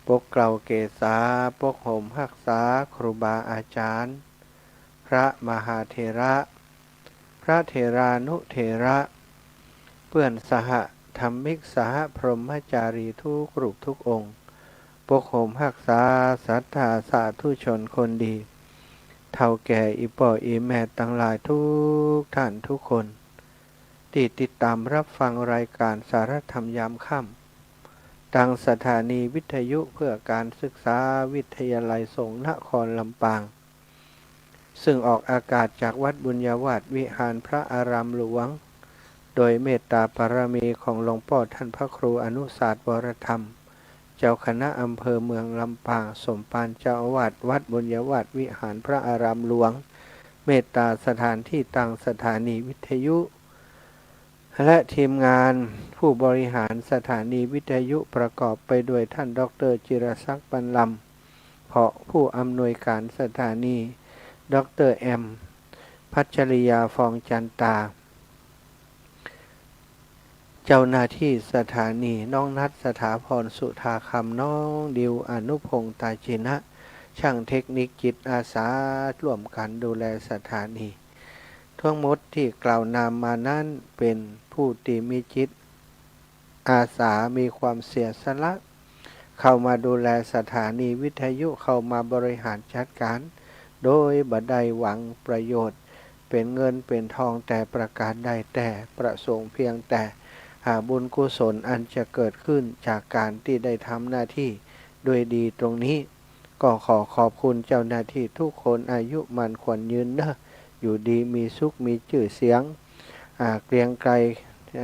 ปกเกล้าเกษาปกห่มรักษาครูบาอาจารย์พระมหาเถระพระเถรานุเถระเพื่อนสหธรรมิกสหพรหมจารีทุกรูปทุกองค์ปกห่มรักษาศรัทธาสาธุชนคนดีเท่าแก่อีป่ออีแม่ทั้งหลายทุกท่านทุกคนที่ติดตามรับฟังรายการสารธรรมยามค่ำทางสถานีวิทยุเพื่อการศึกษาวิทยาลัยสงฆ์นครลำปางซึ่งออกอากาศจากวัดบุญญาวาสวิหารพระอารามหลวงโดยเมตตาบารมีของหลวงพ่อท่านพระครูอนุสาสน์วรธรรมเจ้าคณะอำเภอเมืองลำปางสมภารเจ้าอาวาสวัดบุญญาวาสวิหารพระอารามหลวงเมตตาสถานที่ตั้งสถานีวิทยุและทีมงานผู้บริหารสถานีวิทยุประกอบไปด้วยท่านดร.จิรศักดิ์ บรรลำเพาะผู้อำนวยการสถานีดร.แอมพัชริยาฟองจันตาเจ้าหน้าที่สถานีน้องนัทสถาพรสุธาคำน้องดิวอนุพงษ์ตาจินะช่างเทคนิคจิตอาสาร่วมกันดูแลสถานีทั้งหมดที่กล่าวนามมานั้นเป็นผู้ที่มีจิตอาสามีความเสียสละเข้ามาดูแลสถานีวิทยุเข้ามาบริหารจัดการโดยบ่ได้หวังประโยชน์เป็นเงินเป็นทองแต่ประการใดแต่ประสงค์เพียงแต่หาบุญกุศลอันจะเกิดขึ้นจากการที่ได้ทำหน้าที่ด้วยดีตรงนี้ก็ขอขอบคุณเจ้าหน้าที่ทุกคนอายุมันขวัญยืนเนอะอยู่ดีมีสุขมีชื่อเสียงเกรียงไกร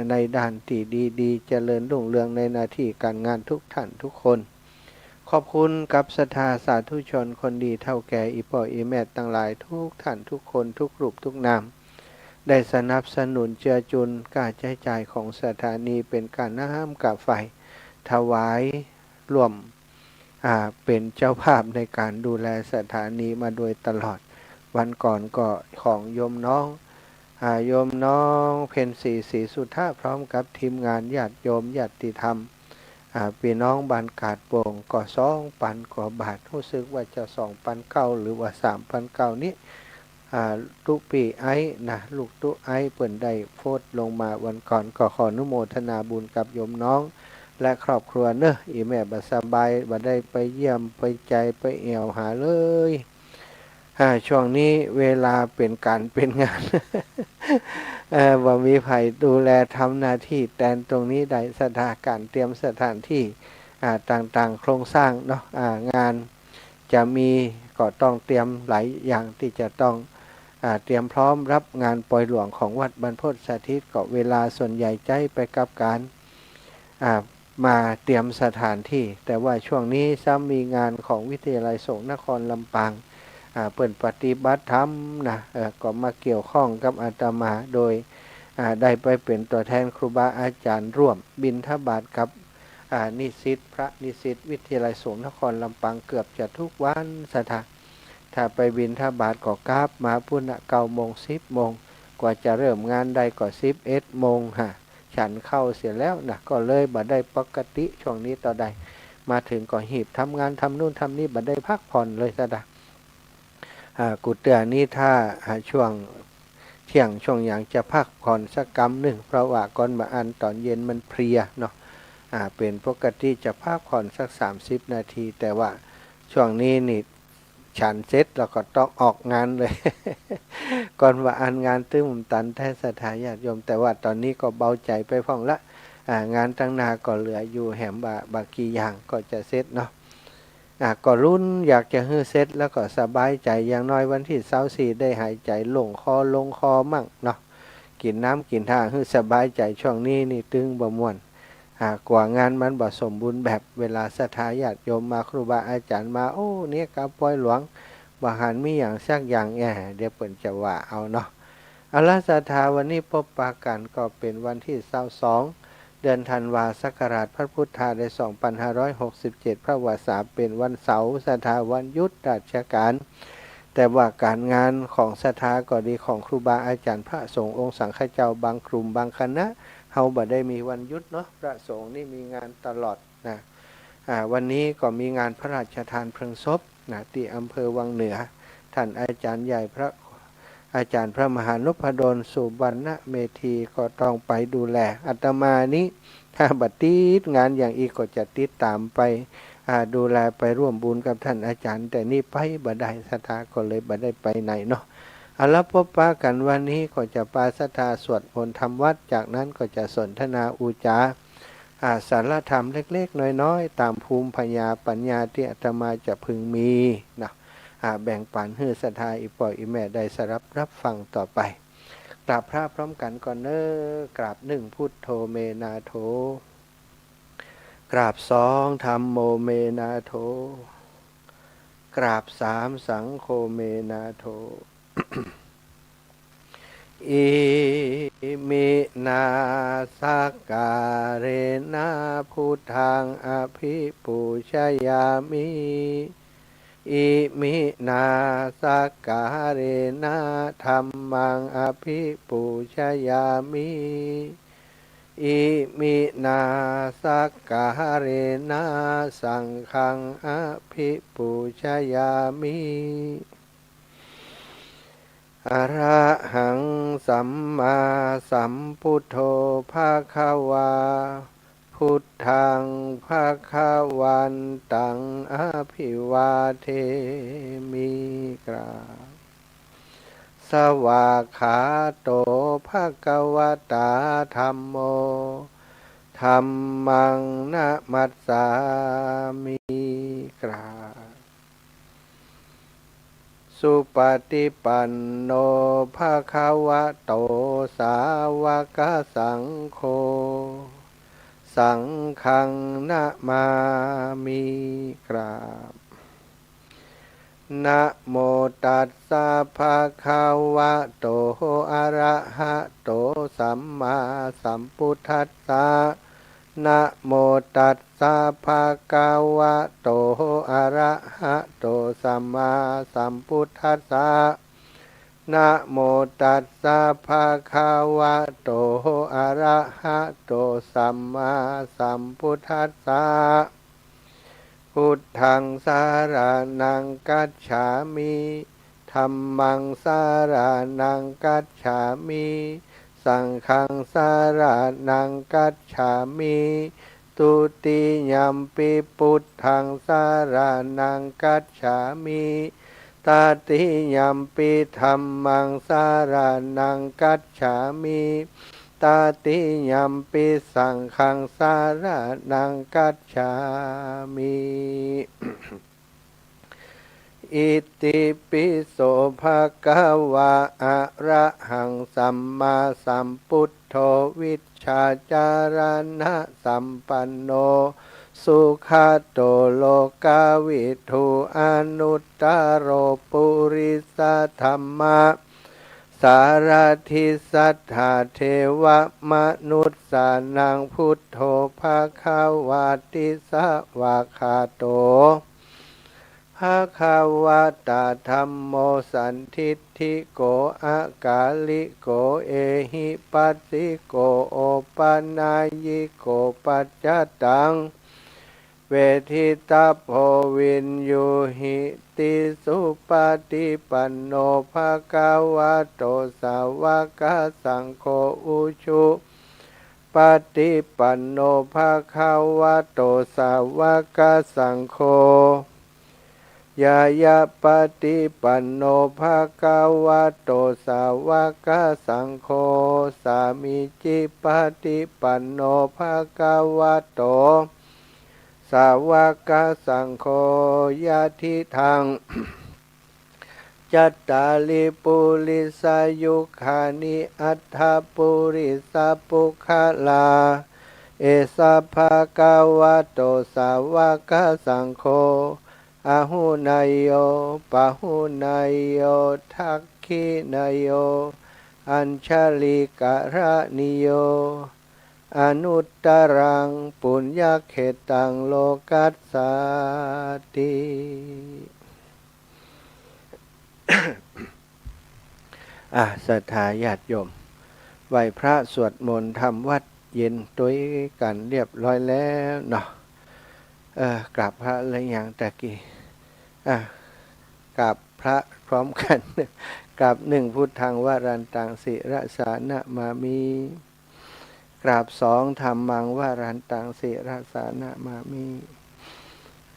ในด้านที่ดีๆเจริญรุ่งเรืองในหน้าที่การงานทุกท่านทุกคนขอบคุณกับศรัทธาสาธุชนคนดีเท่าแก่อีป่ออีแม่ทั้งหลายทุกท่านทุกคนทุกรูปทุกนามได้สนับสนุนเจือจุนการใช้จ่ายของสถานีเป็นการน้ำกับไฟถวายร่วมเป็นเจ้าภาพในการดูแลสถานีมาโดยตลอดวันก่อนก็ของโยมน้องเพ็ญศรีสุทธาพร้อมกับทีมงานญาติโยมญาติธรรมพี่น้องบ้านกาดโป่งก็2,000 กว่าบาทรู้สึกว่าจะ2,900หรือว่า3,900นี้ตุปีไอ้นะลูกตุไอ้เปิ่นได้โพสต์ลงมาวันก่อนก็ขออนุโมทนาบุญกับโยมน้องและครอบครัวเนอะอีแม่บ่สบายบ่ได้ไปเยี่ยมไปใจไปแอวหาเลยช่วงนี้เวลาเป็นการเป็นงาน ว่ามีไผดูแลทำหน้าที่แทนตรงนี้ได้สถานการเตรียมสถานที่ต่างๆโครงสร้างเนาะงานจะมีก็ต้องเตรียมหลายอย่างที่จะต้องเตรียมพร้อมรับงานปล่อยหลวงของวัดบรรพตสาธิตก็เวลาส่วนใหญ่ใจไปกับการมาเตรียมสถานที่แต่ว่าช่วงนี้ซ้ำมีงานของวิทยาลัยสงฆ์นครลำปางเปิดปฏิบัติธรรมนะก็มาเกี่ยวข้องกับอาตมาโดยได้ไปเป็นตัวแทนครูบาอาจารย์ร่วมบิณฑบาตกับนิสิตพระนิสิตวิทยาลัยสงฆ์นครลำปางเกือบจะทุกวันถ้าไปบิณฑบาตก็กราบมาพุ่น9 โมง 10 โมงกว่าจะเริ่มงานได้ก็11 โมงฉันเข้าเสียแล้วนะก็เลยบ่ได้ปกติช่วงนี้ต่อใดมาถึงก็หีบทำงานทำนู่นทำนี่บ่ได้พักผ่อนเลยกุเตือนี้ถ้าช่วงเที่ยงช่วงอย่างจะพักผ่อนสักกำหนึ่งเพราะว่าก่อนมาอ่านตอนเย็นมันเพลียเนาะเป็นปกติจะพักผ่อนสัก30 นาทีแต่ว่าช่วงนี้นี่ฉันเสร็จแล้วก็ต้องออกงานเลย ก่อนว่าอ่านงานตื้มตันแท้สถาญาติโยมแต่ว่าตอนนี้ก็เบาใจไปพ่องละงานตั้งนาก็เหลืออยู่แหมบากี่อย่างก็จะเสร็จเนาะก็รุ่นอยากจะฮื้อเสร็จแล้วก็สบายใจอย่างน้อยวันที่24ได้หายใจลงคอมั่งเนาะกินน้ำกินท่าฮื้อสบายใจช่วงนี้นี่ตึงบ่ม่วนกว่างานมันบ่สมบูรณ์แบบเวลาศรัทธาญาติโยมมาครูบาอาจารย์มาโอ้เนี่ยกับปล่อยหลวงบ่หันมีอย่างสักอย่างเดี๋ยวเปิ่นจะว่าเอาเนาะเอาละศรัทธาวันนี้พบปะกันก็เป็นวันที่22 เดือนธันวาศักราชพระพุทธศักราช2567พระวสาเป็นวันเสาร์ศรัทธาวันหยุดราชการแต่ว่าการงานของศรัทธาก็ดีของครูบาอาจารย์พระสงฆ์องค์สังฆเจ้าบางกลุ่มบางคณะเฮาบ่ได้มีวันหยุดเนาะพระสงฆ์นี่มีงานตลอดนะ วันนี้ก็มีงานพระราชทานเพลิงศพนะที่อำเภอวังเหนือท่านอาจารย์ใหญ่อาจารย์พระมหานพดลสุวรรณเมธีก็ต้องไปดูแลอาตมานี้ถ้าบัดติดงานอย่างอีกก็จะติดตามไปดูแลไปร่วมบุญกับท่านอาจารย์แต่นี่ไปบ่ได้ศรัทธาก็เลยบ่ได้ไปไหนเนาะแล้วพบปะกันวันนี้ก็จะปาศรัทธาสวดมนต์ทำวัดจากนั้นก็จะสนทนาอุจาสารธรรมเล็กๆน้อยๆตามภูมิปัญญาที่อาตมาจะพึงมีนะแบ่งปันให้ศรัทธาอีปล่อยอีแม่ได้สรับฟังต่อไปกราบพระพร้อมกันก่อนเนอกราบหนึ่งพุทโธเมนาโถกราบสองธัมโมเมนาโถกราบสามสังโฆเมนาโถ อิมินาสการเรนะพุทธังอภิปูชยามิอิมินาสการเรนะธัมมังอภิปูชยามิอิมินาสการเรนะสังฆังอภิปูชยามิอะระหังสัมมาสัมพุทโธภะคะวาพุทธังภะคะวันตังอภิวาเทมิกราสวากขาโตภะคะวตาธัมโมธัมมังนะมัสสามิกราสุปฏิปันโนภะคะวะโตสาวกสังโฆสังฆังนะมามิกราบนะโมตัสสะภะคะวะโตอะระหะโตสัมมาสัมพุทธัสสะนะโมตัสสะภะคะวะโตอะระหะโตสัมมาสัมพุทธัสสะนะโมตัสสะภะคะวะโตอะระหะโตสัมมาสัมพุทธัสสะพุทธังสารนังกัจฉามิธัมมังสารนังกัจฉามิสังฆังสารนังกัจฉามิตุติยัมปิพุทธังสารนังกัจฉามิตติยัมปิธัมมังสารนังกัจฉามิตติยัมปิสังฆังสารนังกัจฉามิอิติปิโสภะคะวะอะระหังสัมมาสัมพุทโธวิชชาจารณะสัมปันโนสุขโตโลกาวิทูอนุตตโรปุริสธัมมะสารทิสัทธาเทวมนุษย์สานังพุทโธภะคะวะติสวะคาโตภะคะวะตาธัมโมสันทิฏฐิโกอากาลิโกเอหิปัสสิโกโอปันนายิโกปัจจตังเวทิตาโพวินยูหิติสุปฏิปันโนภะคะวะโตสาวกสังโฆอุชุปฏิปันโนภะคะวะโตสาวกสังโฆยายาปฏิปันโนภะคะวะโตสาวกสังโฆสามิจิปฏิปันโนภะคะวะโตสาวกสังโฆยะทิทังจัตตาลิปุริสายุคานิอัตถปุริสปุคลาเอสะภะคะวะโตสาวกสังโฆอาหุนายโยปะหุนายโยทักขินายโยอัญชลิกะระนิโยอนุตตรังปุญญเขตังโลกัสสาติศรัทธาญาติโยมไหว้พระสวดมนต์ทำวัดเย็นด้วยกันเรียบร้อยแล้วเนาะ กราบพระอะไรอย่างตะกี้กราบพระพร้อมกันกราบหนึ่งพุทธังวรันตังศิรสานะมามิกราบสองธรรมังวรันตังศิรสานะมามิ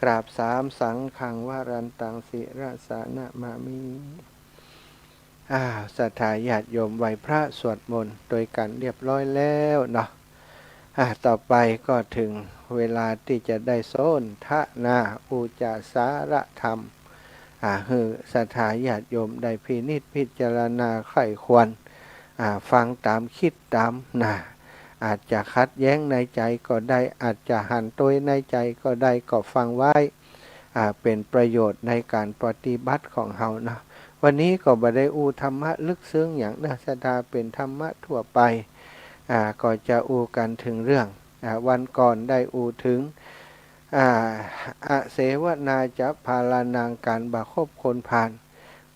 กราบสามสังฆังวรันตังศิรสานะมามิศรัทธาญาติโยมไหว้พระสวดมนต์โดยกันเรียบร้อยแล้วเนาะต่อไปก็ถึงเวลาที่จะได้โซนทนาอุจาสารธรรมคือศรัทธาญาติโยมได้พินิจพิจารณาไข้ควรฟังตามคิดตามอาจจะคัดแย้งในใจก็ได้อาจจะหันตัวในใจก็ได้ก็ฟังไว้เป็นประโยชน์ในการปฏิบัติของเฮานะวันนี้ก็บ่ได้อูธรรมะลึกซึ้งอย่างนะศรัทธาเป็นธรรมะทั่วไปก็จะอูกันถึงเรื่องวันก่อนได้อูถึงเสวนาจะพาลานางการบาคบคนผ่าน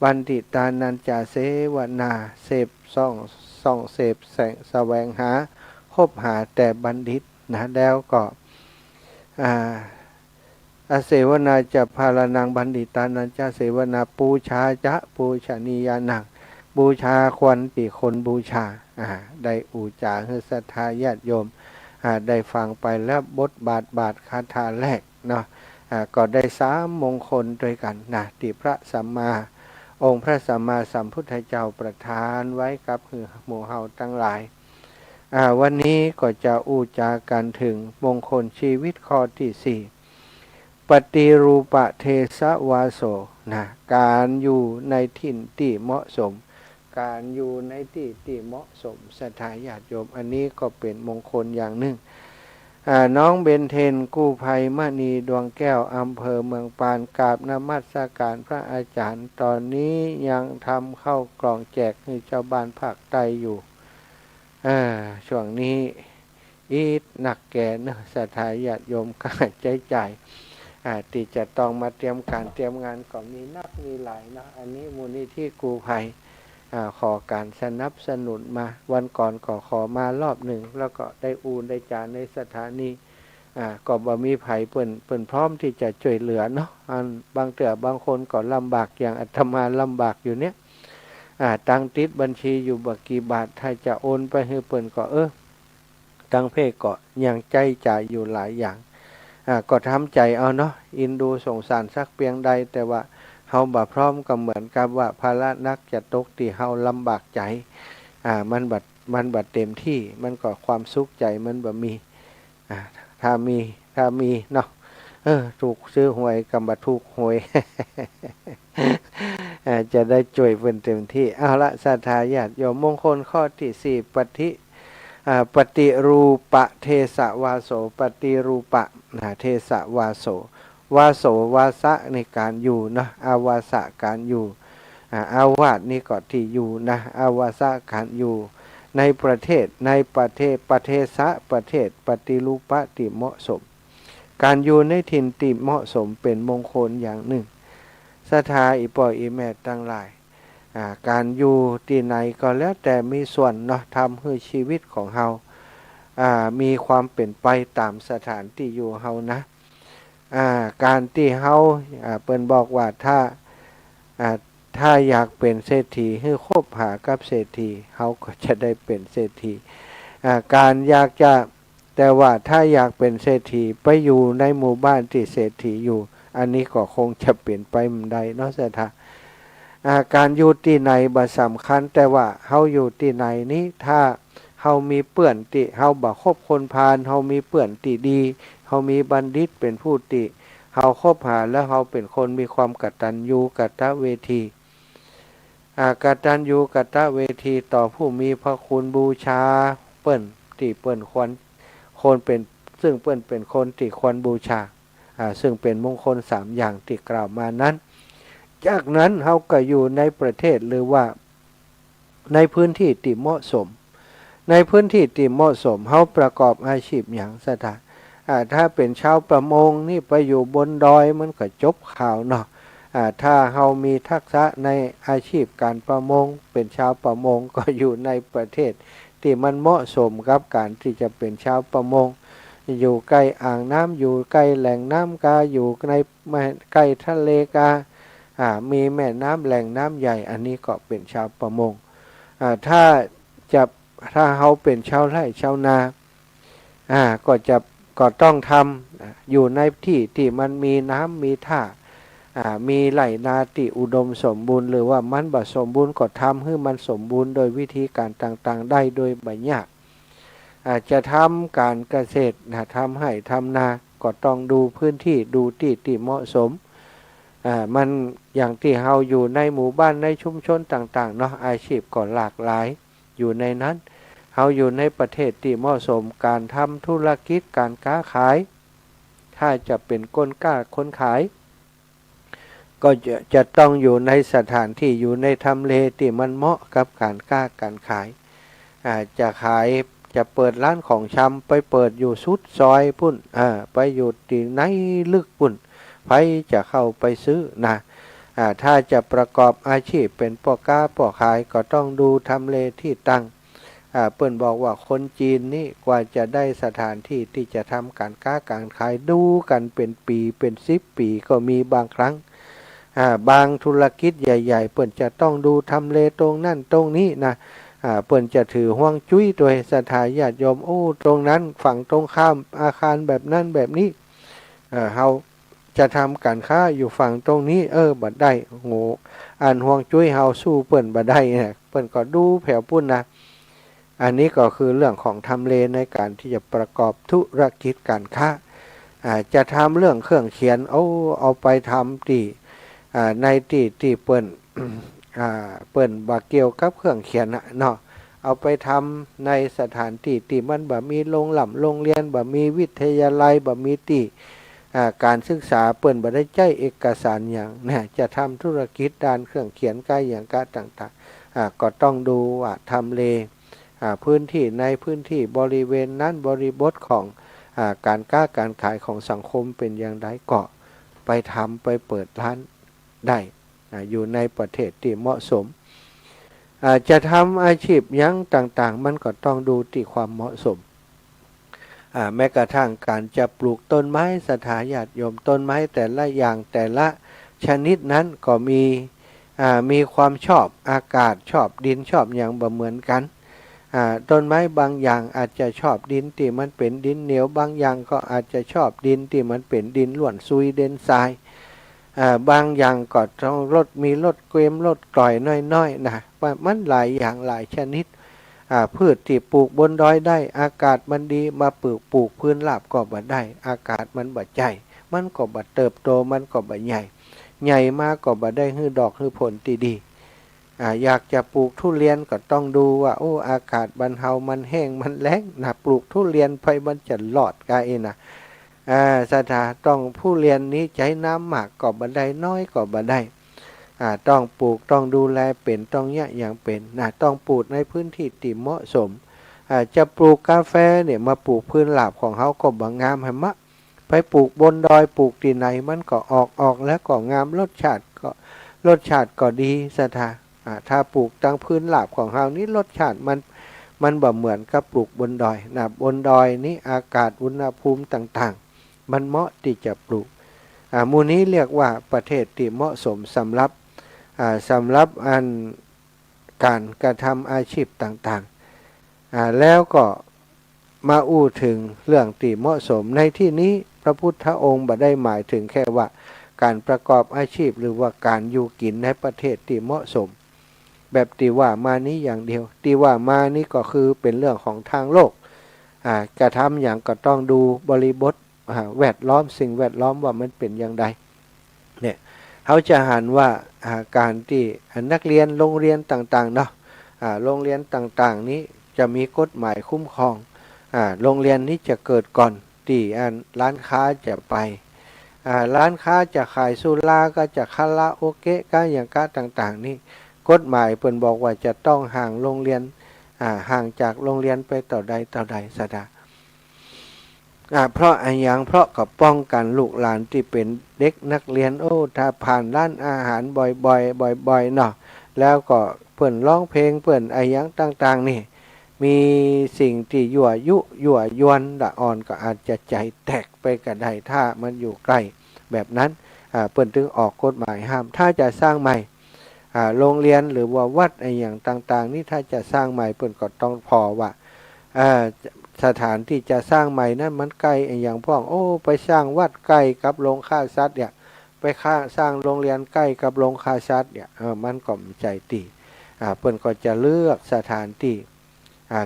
บัณฑิตานันจะเสวนาเสพส่องเสพแสวงหาคบหาแต่บัณฑิตนะแล้วก็เสวนาจะพาลานางบัณฑิตานันจะเสวนาปูชาจะปูชนียานังบูชาควรติคนบูชาได้อูจาให้ศรัทธาญาติโยมได้ฟังไปแล้วบทบาทคาถาแรกเนาะก็ได้3มงคลด้วยกันนะที่พระสัมมาองค์พระสัมมาสัมพุทธเจ้าประทานไว้กับหมู่เฮาทั้งหลายวันนี้ก็จะอูจากันถึงมงคลชีวิตข้อที่4ปฏิรูปเทสวาโสนะการอยู่ในถิ่นที่เหมาะสมการอยู่ในที่ที่เหมาะสมศรัทธาญาติโยมอันนี้ก็เป็นมงคลอย่างหนึ่งน้องเบนเทนกู้ภัยมณีดวงแก้วอำเภอเมืองปานกราบนมัสการพระอาจารย์ตอนนี้ยังทำเข้ากล่องแจกให้เจ้าบ้านภาคใต้อยู่ช่วงนี้อีดหนักแก่เนอะศรัทธาญาติโยมกายใจจ่ายที่จะต้องมาเตรียมการเตรียมงานก็มีนักมีหลายนะอันนี้มูลนิธิกู้ภัยขอการสนับสนุนมาวันก่อนก็ขอมารอบหนึ่งแล้วก็ได้ได้จานในสถานีก็บ่มีไผเปิ้นพร้อมที่จะช่วยเหลือเนาะบางเถื่อบางคนก็ลำบากอย่างอาตมาลำบากอยู่เนี้ยตั้งติดบัญชีอยู่บักกี่บาทถ้าจะโอนไปให้เปิ้นก็ตั้งเพศก็ยังใจจ่ายอยู่หลายอย่างก็ทำใจเอาเนาะอินดูสงสารสักเพียงใดแต่ว่าเฮาบ่พร้อมก็เหมือนกับว่าภาระนักจะตกที่เฮาลำบากใจมันบัดเต็มที่มันก็ความสุขใจมันบ่มีถ้ามีเนาะถูกซื้อหวยกับบ่ถูกหวย จะได้ช่วยเพิ่นเต็มที่เอาละศรัทธาญาติโยมมงคลข้อที่4ปฏิรูปเทสวาโสปฏิรูปเทสวาโสวาโสวาสะในการอยู่นะอาวาสะการอยู่อาวาสนี่ก็ที่อยู่นะอาวาสะการอยู่ในประเทศประเทศประเทศปฏิรูปที่เหมาะสมการอยู่ในถิ่นที่เหมาะสมเป็นมงคลอย่างหนึ่งศรัทธาอีป่ออีแม่ทั้งหลายการอยู่ที่ไหนก็แล้วแต่มีส่วนเนาะทำให้ชีวิตของเฮามีความเป็นไปตามสถานที่อยู่เฮานะการที่เฮาเปิ้นบอกว่าถ้าอยากเป็นเศรษฐีให้คบหากับเศรษฐีเฮาก็จะได้เป็นเศรษฐีการอยากจะแต่ว่าถ้าอยากเป็นเศรษฐีไปอยู่ในหมู่บ้านที่เศรษฐีอยู่อันนี้ก็คงจะเปลี่ยนไปไม่ได้เนาะศรัทธาการอยู่ที่ไหนบ่สำคัญแต่ว่าเฮาอยู่ที่ไหนนี้ถ้าเฮามีเปื้อนติเฮาบ่คบคนพาลเฮามีเปื้อนติดีเฮามีบัณฑิตเป็นผู้ติเฮาคบหาแล้วเฮาเป็นคนมีความกตัญญูกตเวทีกตัญญูกตเวทีต่อผู้มีพระคุณบูชาเปิ้นที่เปิ้นควรคนเป็นซึ่งเปิ้นเป็นคนที่ควรบูชาซึ่งเป็นมงคล3อย่างที่กล่าวมานั้นจากนั้นเฮาก็อยู่ในประเทศหรือว่าในพื้นที่ที่เหมาะสมในพื้นที่ที่เหมาะสมเฮาประกอบอาชีพอย่างศรัทธาถ้าเป็นชาวประมงนี่ไปอยู่บนดอยมันก็จบข่าวเนาะถ้าเฮามีทักษะในอาชีพการประมงเป็นชาวประมงก็อยู่ในประเทศที่มันเหมาะสมกับการที่จะเป็นชาวประมง อยู่ใกล้อ่างน้ำอยู่ใกล้แหล่งน้ำกาอยู่ในใกล้ทะเลกามีแม่น้ำแหล่งน้ำใหญ่อันนี้ก็เป็นชาวประมงถ้าจะถ้าเขาเป็นชาวไร่ชาวนาก็ต้องทำอยู่ในที่ที่มันมีน้ำมีท่ามีไหลนาที่อุดมสมบูรณ์หรือว่ามันบ่สมบูรณ์ก็ทำให้มันสมบูรณ์โดยวิธีการต่างๆได้โดยบ่ยากจะทำการเกษตรทำให้ทำนาก็ต้องดูพื้นที่ดูที่เหมาะสมมันอย่างที่เราอยู่ในหมู่บ้านในชุมชนต่างๆเนาะอาชีพก็หลากหลายอยู่ในนั้นเราอยู่ในประเทศที่เหมาะสมการทำธุรกิจการค้าขายถ้าจะเป็นคนขายก็จะต้องอยู่ในสถานที่อยู่ในทำเลที่มันเหมาะกับการค้าการขายจะเปิดร้านของชำไปเปิดอยู่สุดซอยพุ่นไปอยู่ที่ไหนลึกพุ่นใครจะเข้าไปซื้อนะถ้าจะประกอบอาชีพเป็นพ่อค้าพ่อขายก็ต้องดูทำเลที่ตั้งเปิ้นบอกว่าคนจีนนี่กว่าจะได้สถานที่ที่จะทำการค้าการขายดูกันเป็นปีเป็น10 ปีก็มีบางครั้งบางธุรกิจใหญ่ๆเปิ้นจะต้องดูทำเลตรงนั่นตรงนี้นะเปิ้นจะถือห่วงจุ้ยโดยศรัทธาญาติโยมตรงนั้นฝั่งตรงข้ามอาคารแบบนั้นแบบนี้เฮาจะทำการค้าอยู่ฝั่งตรงนี้บัดได้โง่ห่วงจุ้ยเฮาสู้เปิ้นบัดได้เนี่ยเปิ้นก็ดูแผ่วปุ้นนะอันนี้ก็คือเรื่องของทำเลในการที่จะประกอบธุรกิจการค้าจะทำเรื่องเครื่องเขียนเอาไปทำที่ในที่เปิ้นเปิ้นบ่เกี่ยวกับเครื่องเขียนเนาะเอาไปทำในสถานที่ที่มันบ่มีโรงเรียนบ่มีวิทยาลัยบ่มีที่การศึกษาเปิ้นบ่ได้ใช้เอกสารอย่างนะจะทำธุรกิจด้านเครื่องเขียนใกล้อย่างกะต่างๆก็ต้องดูว่าทำเลพื้นที่ในพื้นที่บริเวณนั้นบริบทของการค้าการขายของสังคมเป็นอย่างไรก็ไปทำไปเปิดร้านได้อยู่ในประเทศที่เหมาะสมจะทำอาชีพยังต่างๆมันก็ต้องดูที่ความเหมาะสมแม้กระทั่งการจะปลูกต้นไม้ศรัทธาญาติโยมต้นไม้แต่ละอย่างแต่ละชนิดนั้นก็มีความชอบอากาศชอบดินชอบอย่างบ่เหมือนกันต้นไม้บางอย่างอาจจะชอบดินที่มันเป็นดินเหนียวบางอย่างก็อาจจะชอบดินที่มันเป็นดินล้วนซุยดินทรายบางอย่างก็ต้องมีรดเกวียมรดกล่อยน้อยๆนะมันหลายอย่างหลายชนิดพืชที่ปลูกบนดอยได้อากาศมันดีมาปลูกพื้นราบก็บ่ได้อากาศมันบ่ใจมันก็บ่เติบโตมันก็บ่ใหญ่มากก็บ่ได้ฮื้อดอกฮื้อผลที่ดีอยากจะปลูกทุเรียนก็ต้องดูว่าอากาศบ้านเฮามันแห้งมันแล้งนะปลูกทุเรียนไปมันจะรอดกะนะสถาต้องผู้เรียนนี้ใช้น้ำหมักก็บ่ได้น้อยก็บ่ได้ต้องปลูกต้องดูแลเป็นต้องอย่างเป็นต้องปลูกในพื้นที่ที่เหมาะสมจะปลูกกาแฟเนี่ยมาปลูกพื้นราบของเฮาก็บ่งามให้มะไปปลูกบนดอยปลูกที่ไหนมันก็ออกแล้วก็งามรสชาติก็ดีสถาถ้าปลูกตั้งพื้นราบของเฮานี้รสชาติมันบ่เหมือนกับปลูกบนดอยบนดอยนี้อากาศอุณหภูมิต่างๆมันเหมาะที่จะปลูกหมู่นี้เรียกว่าประเทศที่เหมาะสมสำหรับการกระทำอาชีพต่างๆแล้วก็มาถึงเรื่องที่เหมาะสมในที่นี้พระพุทธองค์บ่ได้หมายถึงแค่ว่าการประกอบอาชีพหรือว่าการอยู่กินในประเทศที่เหมาะสมแบบที่ว่ามานี้อย่างเดียวที่ว่ามานี้ก็คือเป็นเรื่องของทางโลกกระทำอย่างก็ต้องดูบริบทแวดล้อมสิ่งแวดล้อมว่ามันเป็นอย่างไรเนี่ยเขาจะหันว่าการที่นักเรียนโรงเรียนต่างๆเนาะโรงเรียนต่างๆนี้จะมีกฎหมายคุ้มครองโรงเรียนนี้จะเกิดก่อนที่ร้านค้าจะไปร้านค้าจะขายสุราก็จะคาราโอเกะก็อย่างก็ต่างๆนี่กฎหมายเพิ่นบอกว่าจะต้องห่างโรงเรียนห่างจากโรงเรียนไปต่อใดสะดาเพราะเพราะกับป้องกันลูกหลานที่เป็นเด็กนักเรียนถ้าผ่านร้านอาหารบ่อยๆเนาะแล้วก็เพิ่นร้องเพลงเพิ่นต่างๆนี่ มีสิ่งที่ยั่วยุยั่วยวนละอ่อนก็อาจจะใจแตกไปก็ได้ถ้ามันอยู่ใกล้แบบนั้นเปิ่นถึงออกกฎหมายห้ามถ้าจะสร้างใหม่โรงเรียนหรือว่าวัดอะไรอย่างต่างๆนี่ถ้าจะสร้างใหม่เปิ่นก็ต้องพอว่าสถานที่จะสร้างใหม่นั้นมันใกล้อย่างพ่องโอ้ไปสร้างวัดใกล้กับโรงฆ่าสัตว์เนี่ยไปสร้างโรงเรียนใกล้กับโรงฆ่าสัตว์เนี่ยมันก็ใจตีเปิ่นก็จะเลือกสถานที่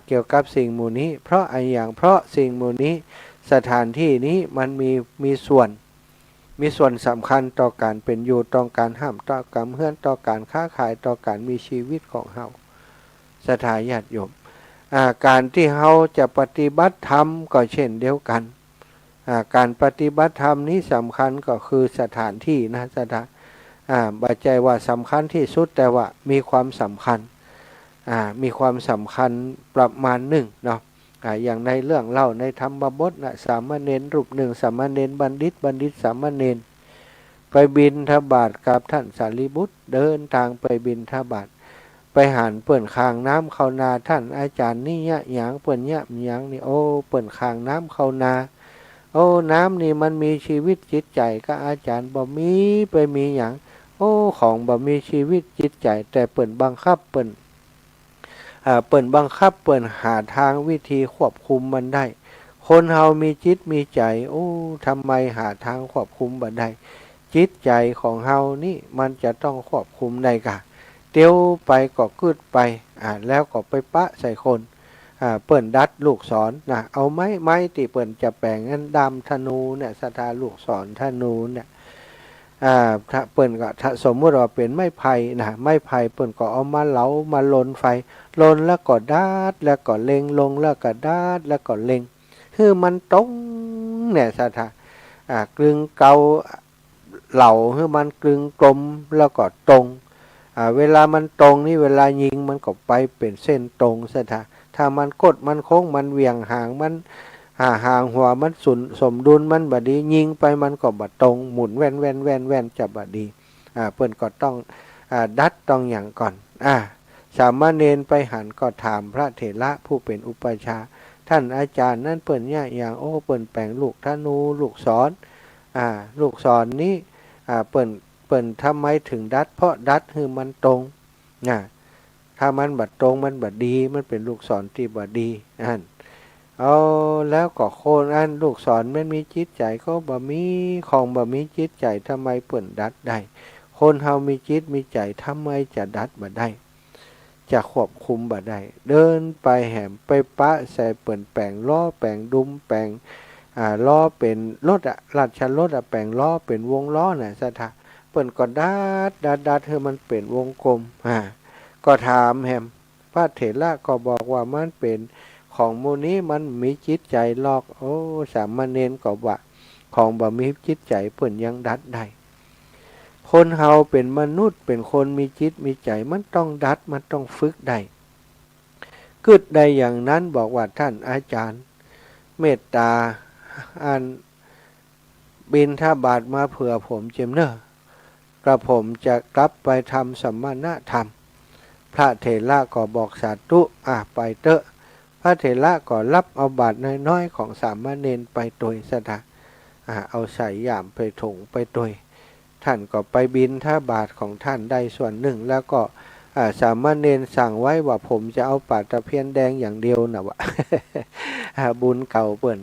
เกี่ยวกับสิ่งหมู่นี้เพราะเพราะสิ่งหมู่นี้สถานที่นี้มันมีส่วนสำคัญต่อการเป็นอยู่ต่อการห้ามต่อการเฮือนต่อการค้าขายต่อการมีชีวิตของเฮาศรัทธาญาติโยมการที่เฮาจะปฏิบัติธรรมก็เช่นเดียวกันการปฏิบัติธรรมนี้สำคัญก็คือสถานที่นะศรัทธาบัจจัยว่าสำคัญที่สุดแต่ว่ามีความสำคัญประมาณหนึ่งเนาะอย่างในเรื่องเล่าในธรรมบทนะสามเณรรูปหนึ่งสามเณรบัณฑิตสามเณรไปบิณฑบาตกับท่านสารีบุตรเดินทางไปบิณฑบาตไปหันเปิ่นคางน้ำเข้านาท่านอาจารย์นี่ยะหยางเปิ่นยะหยางนี่โอ้เปิ่นคางน้ำเข้านาโอ้น้ำนี่มันมีชีวิตจิตใจก็อาจารย์บ่มีไปมีหยางโอ้ของบ่มีชีวิตจิตใจแต่เปิ่นบังคับเปิ่นบังคับเปิ่นหาทางวิธีควบคุมมันได้คนเฮามีจิตมีใจโอ้ทำไมหาทางควบคุมบ่ได้จิตใจของเฮานี่มันจะต้องควบคุมได้กะเตียวไปก็กึดไปแล้วก็ไปปะใส่คนเปิ่นดัดลูกศรนะเอาไม้ที่เปิ่นจะแปลงนั้นดำธนูเนี่ยสถาลูกศรธนูเนี่ยถ้าเปิ่นก็ถ้าสมมติว่าเป็นไม้ไผ่นะไม้ไผ่เปิ่นก็เอามาเหลามาลนไฟลนแล้วก็ดาดแล้วก็เล็งลงแล้วก็ดาดแล้วก็เล็งคือมันตรงเนี่ยสถากลึงเกาเหล่าคือมันกลึงกลมแล้วก็ตรงเวลามันตรงนี่เวลายิงมันก็ไปเป็นเส้นตรงสถาถ้ามันกดมันโค้งมันเหวี่ยงห่างมันห่างหัวมันสมดุลมันบดียิงไปมันก็บดตรงหมุนแว่นจะบดีเปิ้นก็ต้องดัดต้องอย่างก่อนสามเณรไปหันก็ถามพระเถระผู้เป็นอุปัชฌาย์ท่านอาจารย์นั่นเปิ้นเนี่ยอย่างโอ้เปิ้นแปลงลูกธนูลูกศรลูกศรนี้เปิ้นทำไมถึงดัดเพราะดัดคือมันตรงถ้ามันบัดตรงมันบัดดีมันเป็นลูกศรที่บัดดีเอาแล้วก็โคนลูกศรมันมีจิตใจก็บ่มีของบ่มีจิตใจทำไมเปิ้นดัดได้คนเฮามีจิตมีใจทำไมจะดัดบ่ได้จะควบคุมบ่ได้เดินไปแหมไปปะใส่เปิ้นแปลงล้อแปลงดุมแปลงล้อเป็นรถราชรถแปลงล้อเป็นวงล้อน่ะสถาเปิ้นก็ดัดให้มันเป็นวงกลมก็ถามแหมพระเถระก็บอกว่ามันเป็นของมูนี้มันมีจิตใจลอกโอ้สามเณรก็ว่าของบ่มีจิตใจเปิ้นยังดัดได้คนเฮาเป็นมนุษย์เป็นคนมีจิตมีใจมันต้องดัดมันต้องฝึกได้กึดได้อย่างนั้นบอกว่าท่านอาจารย์เมตตาบิณฑบาตมาเผื่อผมเจมเนอกระผมจะกลับไปทำสัมมนาธรรมพระเถระก็บอกสาธุไปเตอะพระเถระก็รับเอาบาตรน้อยๆของสามเณรไปโดยสถาเอาใส่ย่ามไปถุงไปโดยท่านก็ไปบิณฑบาตของท่านได้ส่วนหนึ่งแล้วก็สามเณรสั่งไว้ว่าผมจะเอาปาตะเพียนแดงอย่างเดียวนะวะ บุญเก่าเปิ่น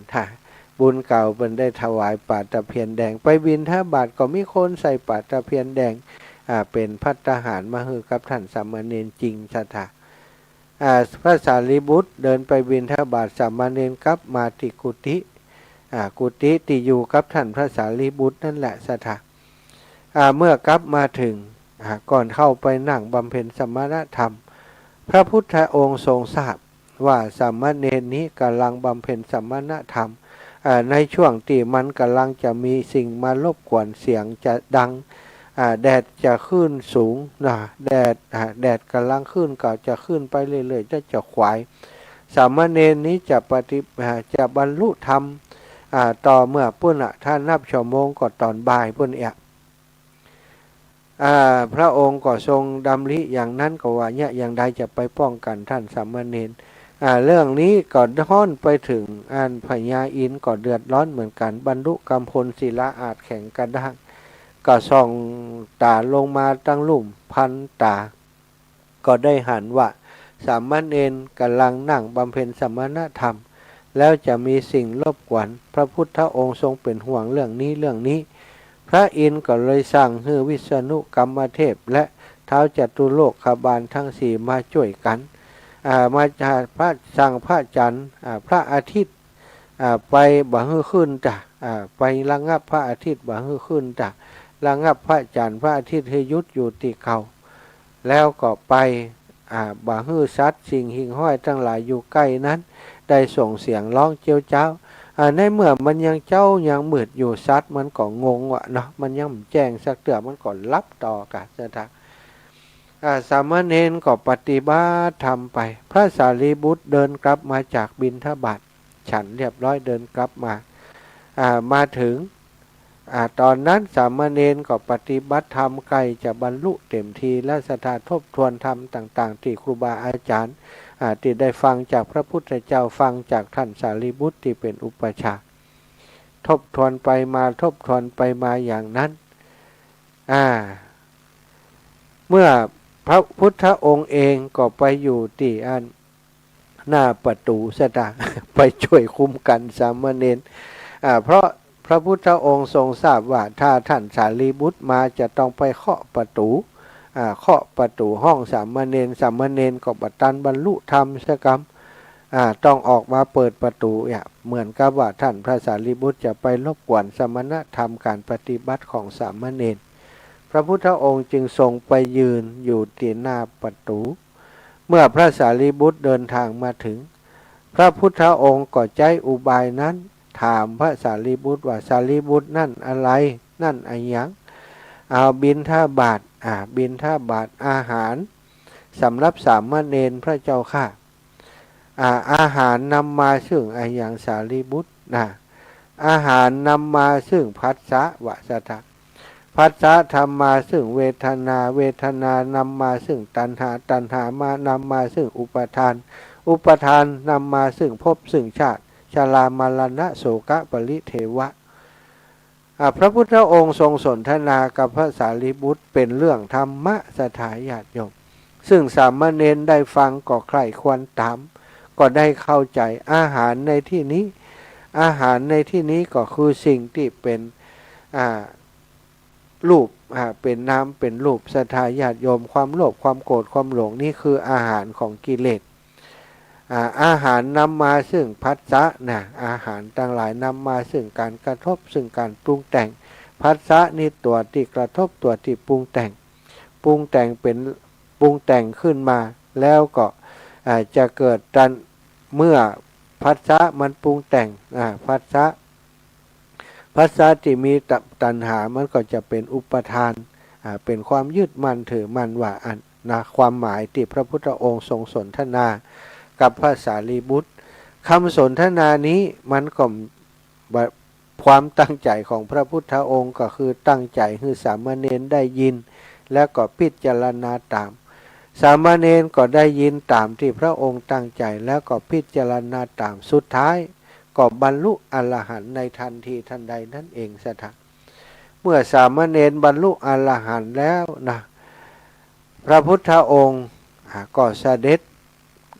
บุญเก่าเปิ่นได้ถวายปาตะเพียนแดงไปบิณฑบาตก็มีคนใส่ปาตะเพียนแดงเป็นภัตตาหารมาฮือกับท่านสามเณรจริงสถาพระสารีบุตรเดินไปบิณฑบาตสามเณรกลับมาที่กุฏิที่อยู่กับท่านพระสารีบุตรนั่นแหละสถาเมื่อกลับมาถึงก่อนเข้าไปนั่งบำเพ็ญสมณธรรมพระพุทธองค์ทรงทราบว่าสามเณรนี้กำลังบำเพ็ญสมณธรรมในช่วงที่มันกำลังจะมีสิ่งมารบกวนเสียงจะดังแดดจะขึ้นสูงแดดกำลังขึ้นก็จะขึ้นไปเรื่อยๆจะขวายสามเณรนี้จะบรรลุธรรมต่อเมื่อปุ้นท่านนับชั่วโมงก็ตอนบ่ายปุ้นพระองค์ก็ทรงดำริอย่างนั้นก็ว่าเนี่ยอย่างใดจะไปป้องกันท่านสามเณร เรื่องนี้ก็ย้อนไปถึงพญาอินทร์ก็เดือดร้อนเหมือนกันบรรลุกำพลศิลาอาจแข็งกระด้างก็ส่องตาลงมาตั้งลุ่มพันตาก็ได้หันว่าสามเณรกำลังนั่งบำเพ็ญสมณธรรมแล้วจะมีสิ่งรบกวนพระพุทธองค์ทรงเป็นห่วงเรื่องนี้พระอินทร์ก็เลยสั่งให้วิษณุกรรมเทพและท้าวจตุโลกบาลทั้งสี่มาช่วยกันมาจากพระสั่งพระจันทร์พระอาทิตย์ไปบ่ฮื้อขึ้นจ้ะไประงับพระอาทิตย์บ่ฮื้อขึ้นจ้ะระงับพระจันทร์พระอาทิตย์ให้ยุดอยู่ที่เขาแล้วก็ไปบ่ฮื้อสัตว์สิ่งหิ่งห้อยทั้งหลายอยู่ใกล้นั้นได้ส่งเสียงร้องเจียวเจ้าในเมื่อมันยังเจ้ายังมืดอยู่สัตว์มันก็งงวะเนาะมันยังแจ้งสักเตือมันก็รับต่อกันจะสามเณรก็ปฏิบัติทำไปพระสารีบุตรเดินกลับมาจากบิณฑบาตฉันเรียบร้อยเดินกลับมาถึงตอนนั้นสามเณรก็ปฏิบัติธรรมใกล้จะบรรลุเต็มทีและสถานทบทวนธรรมต่างๆที่ครูบาอาจารย์ที่ได้ฟังจากพระพุทธเจ้าฟังจากท่านสารีบุตรที่เป็นอุปชฌาย์ทบทวนไปมาอย่างนั้นเมื่อพระพุทธองค์เองก็ไปอยู่ที่หน้าประตูสถานไปช่วยคุ้มกันสามเณรเพราะพระพุทธองค์ทรงทราบว่าถ้าท่านสารีบุตรมาจะต้องไปเคาะประตูห้องสามเณรก็บัดตันบรรลุธรรมสกรรมต้องออกมาเปิดประตูเหมือนกับว่าท่านพระสารีบุตรจะไปรบกวนสมณธรรมการปฏิบัติของสามเณรพระพุทธองค์จึงทรงไปยืนอยู่ที่หน้าประตูเมื่อพระสารีบุตรเดินทางมาถึงพระพุทธองค์ก็ใจอุบายนั้นถามพระสารีบุตรว่าสารีบุตรนั่นอะไรนั่นอะไรยังเอาบิณฑบาตอาหารสำหรับสามเณรพระเจ้าค่ะอาหารนำมาซึ่งอะไรอย่างสารีบุตรอาหารนำมาซึ่งภัสสะวสถะภัสสะทำมาซึ่งเวทนานำมาซึ่งตัณหามานำมาซึ่งอุปทานนำมาซึ่งภพซึ่งชาติชรามรณะโศกะปริเทวะพระพุทธองค์ทรงสนทนากับพระสารีบุตรเป็นเรื่องธรรมะสถาญาติโยมซึ่งสามเณรได้ฟังก็ใคร่ควรตามก็ได้เข้าใจอาหารในที่นี้ก็คือสิ่งที่เป็นรูปเป็นน้ำเป็นรูปศรัทธาญาติโยมความโลภความโกรธความหลงนี่คืออาหารของกิเลสอาหารนำมาซึ่งภัสสะอาหารต่างหลายนำมาซึ่งการกระทบซึ่งการปรุงแต่งภัสสะนี่ตัวที่กระทบตัวที่ปรุงแต่งเป็นปรุงแต่งขึ้นมาแล้วก็จะเกิดเมื่อภัสสะมันปรุงแต่งภัสสะที่มีตัณหามันก็จะเป็นอุปทานเป็นความยึดมั่นถือมั่นว่าความหมายที่พระพุทธองค์ทรงสนทนากับพระสารีบุตรคำสนทนานี้มันก็ความตั้งใจของพระพุทธองค์ก็คือตั้งใจให้สามเณรได้ยินแล้วก็พิจารณาตามสามเณรก็ได้ยินตามที่พระองค์ตั้งใจแล้วก็พิจารณาตามสุดท้ายก็บรรลุอรหันต์ในทันทีทันใดนั่นเองสัทธะเมื่อสามเณรบรรลุอรหันต์แล้วพระพุทธองค์ก็เสด็จ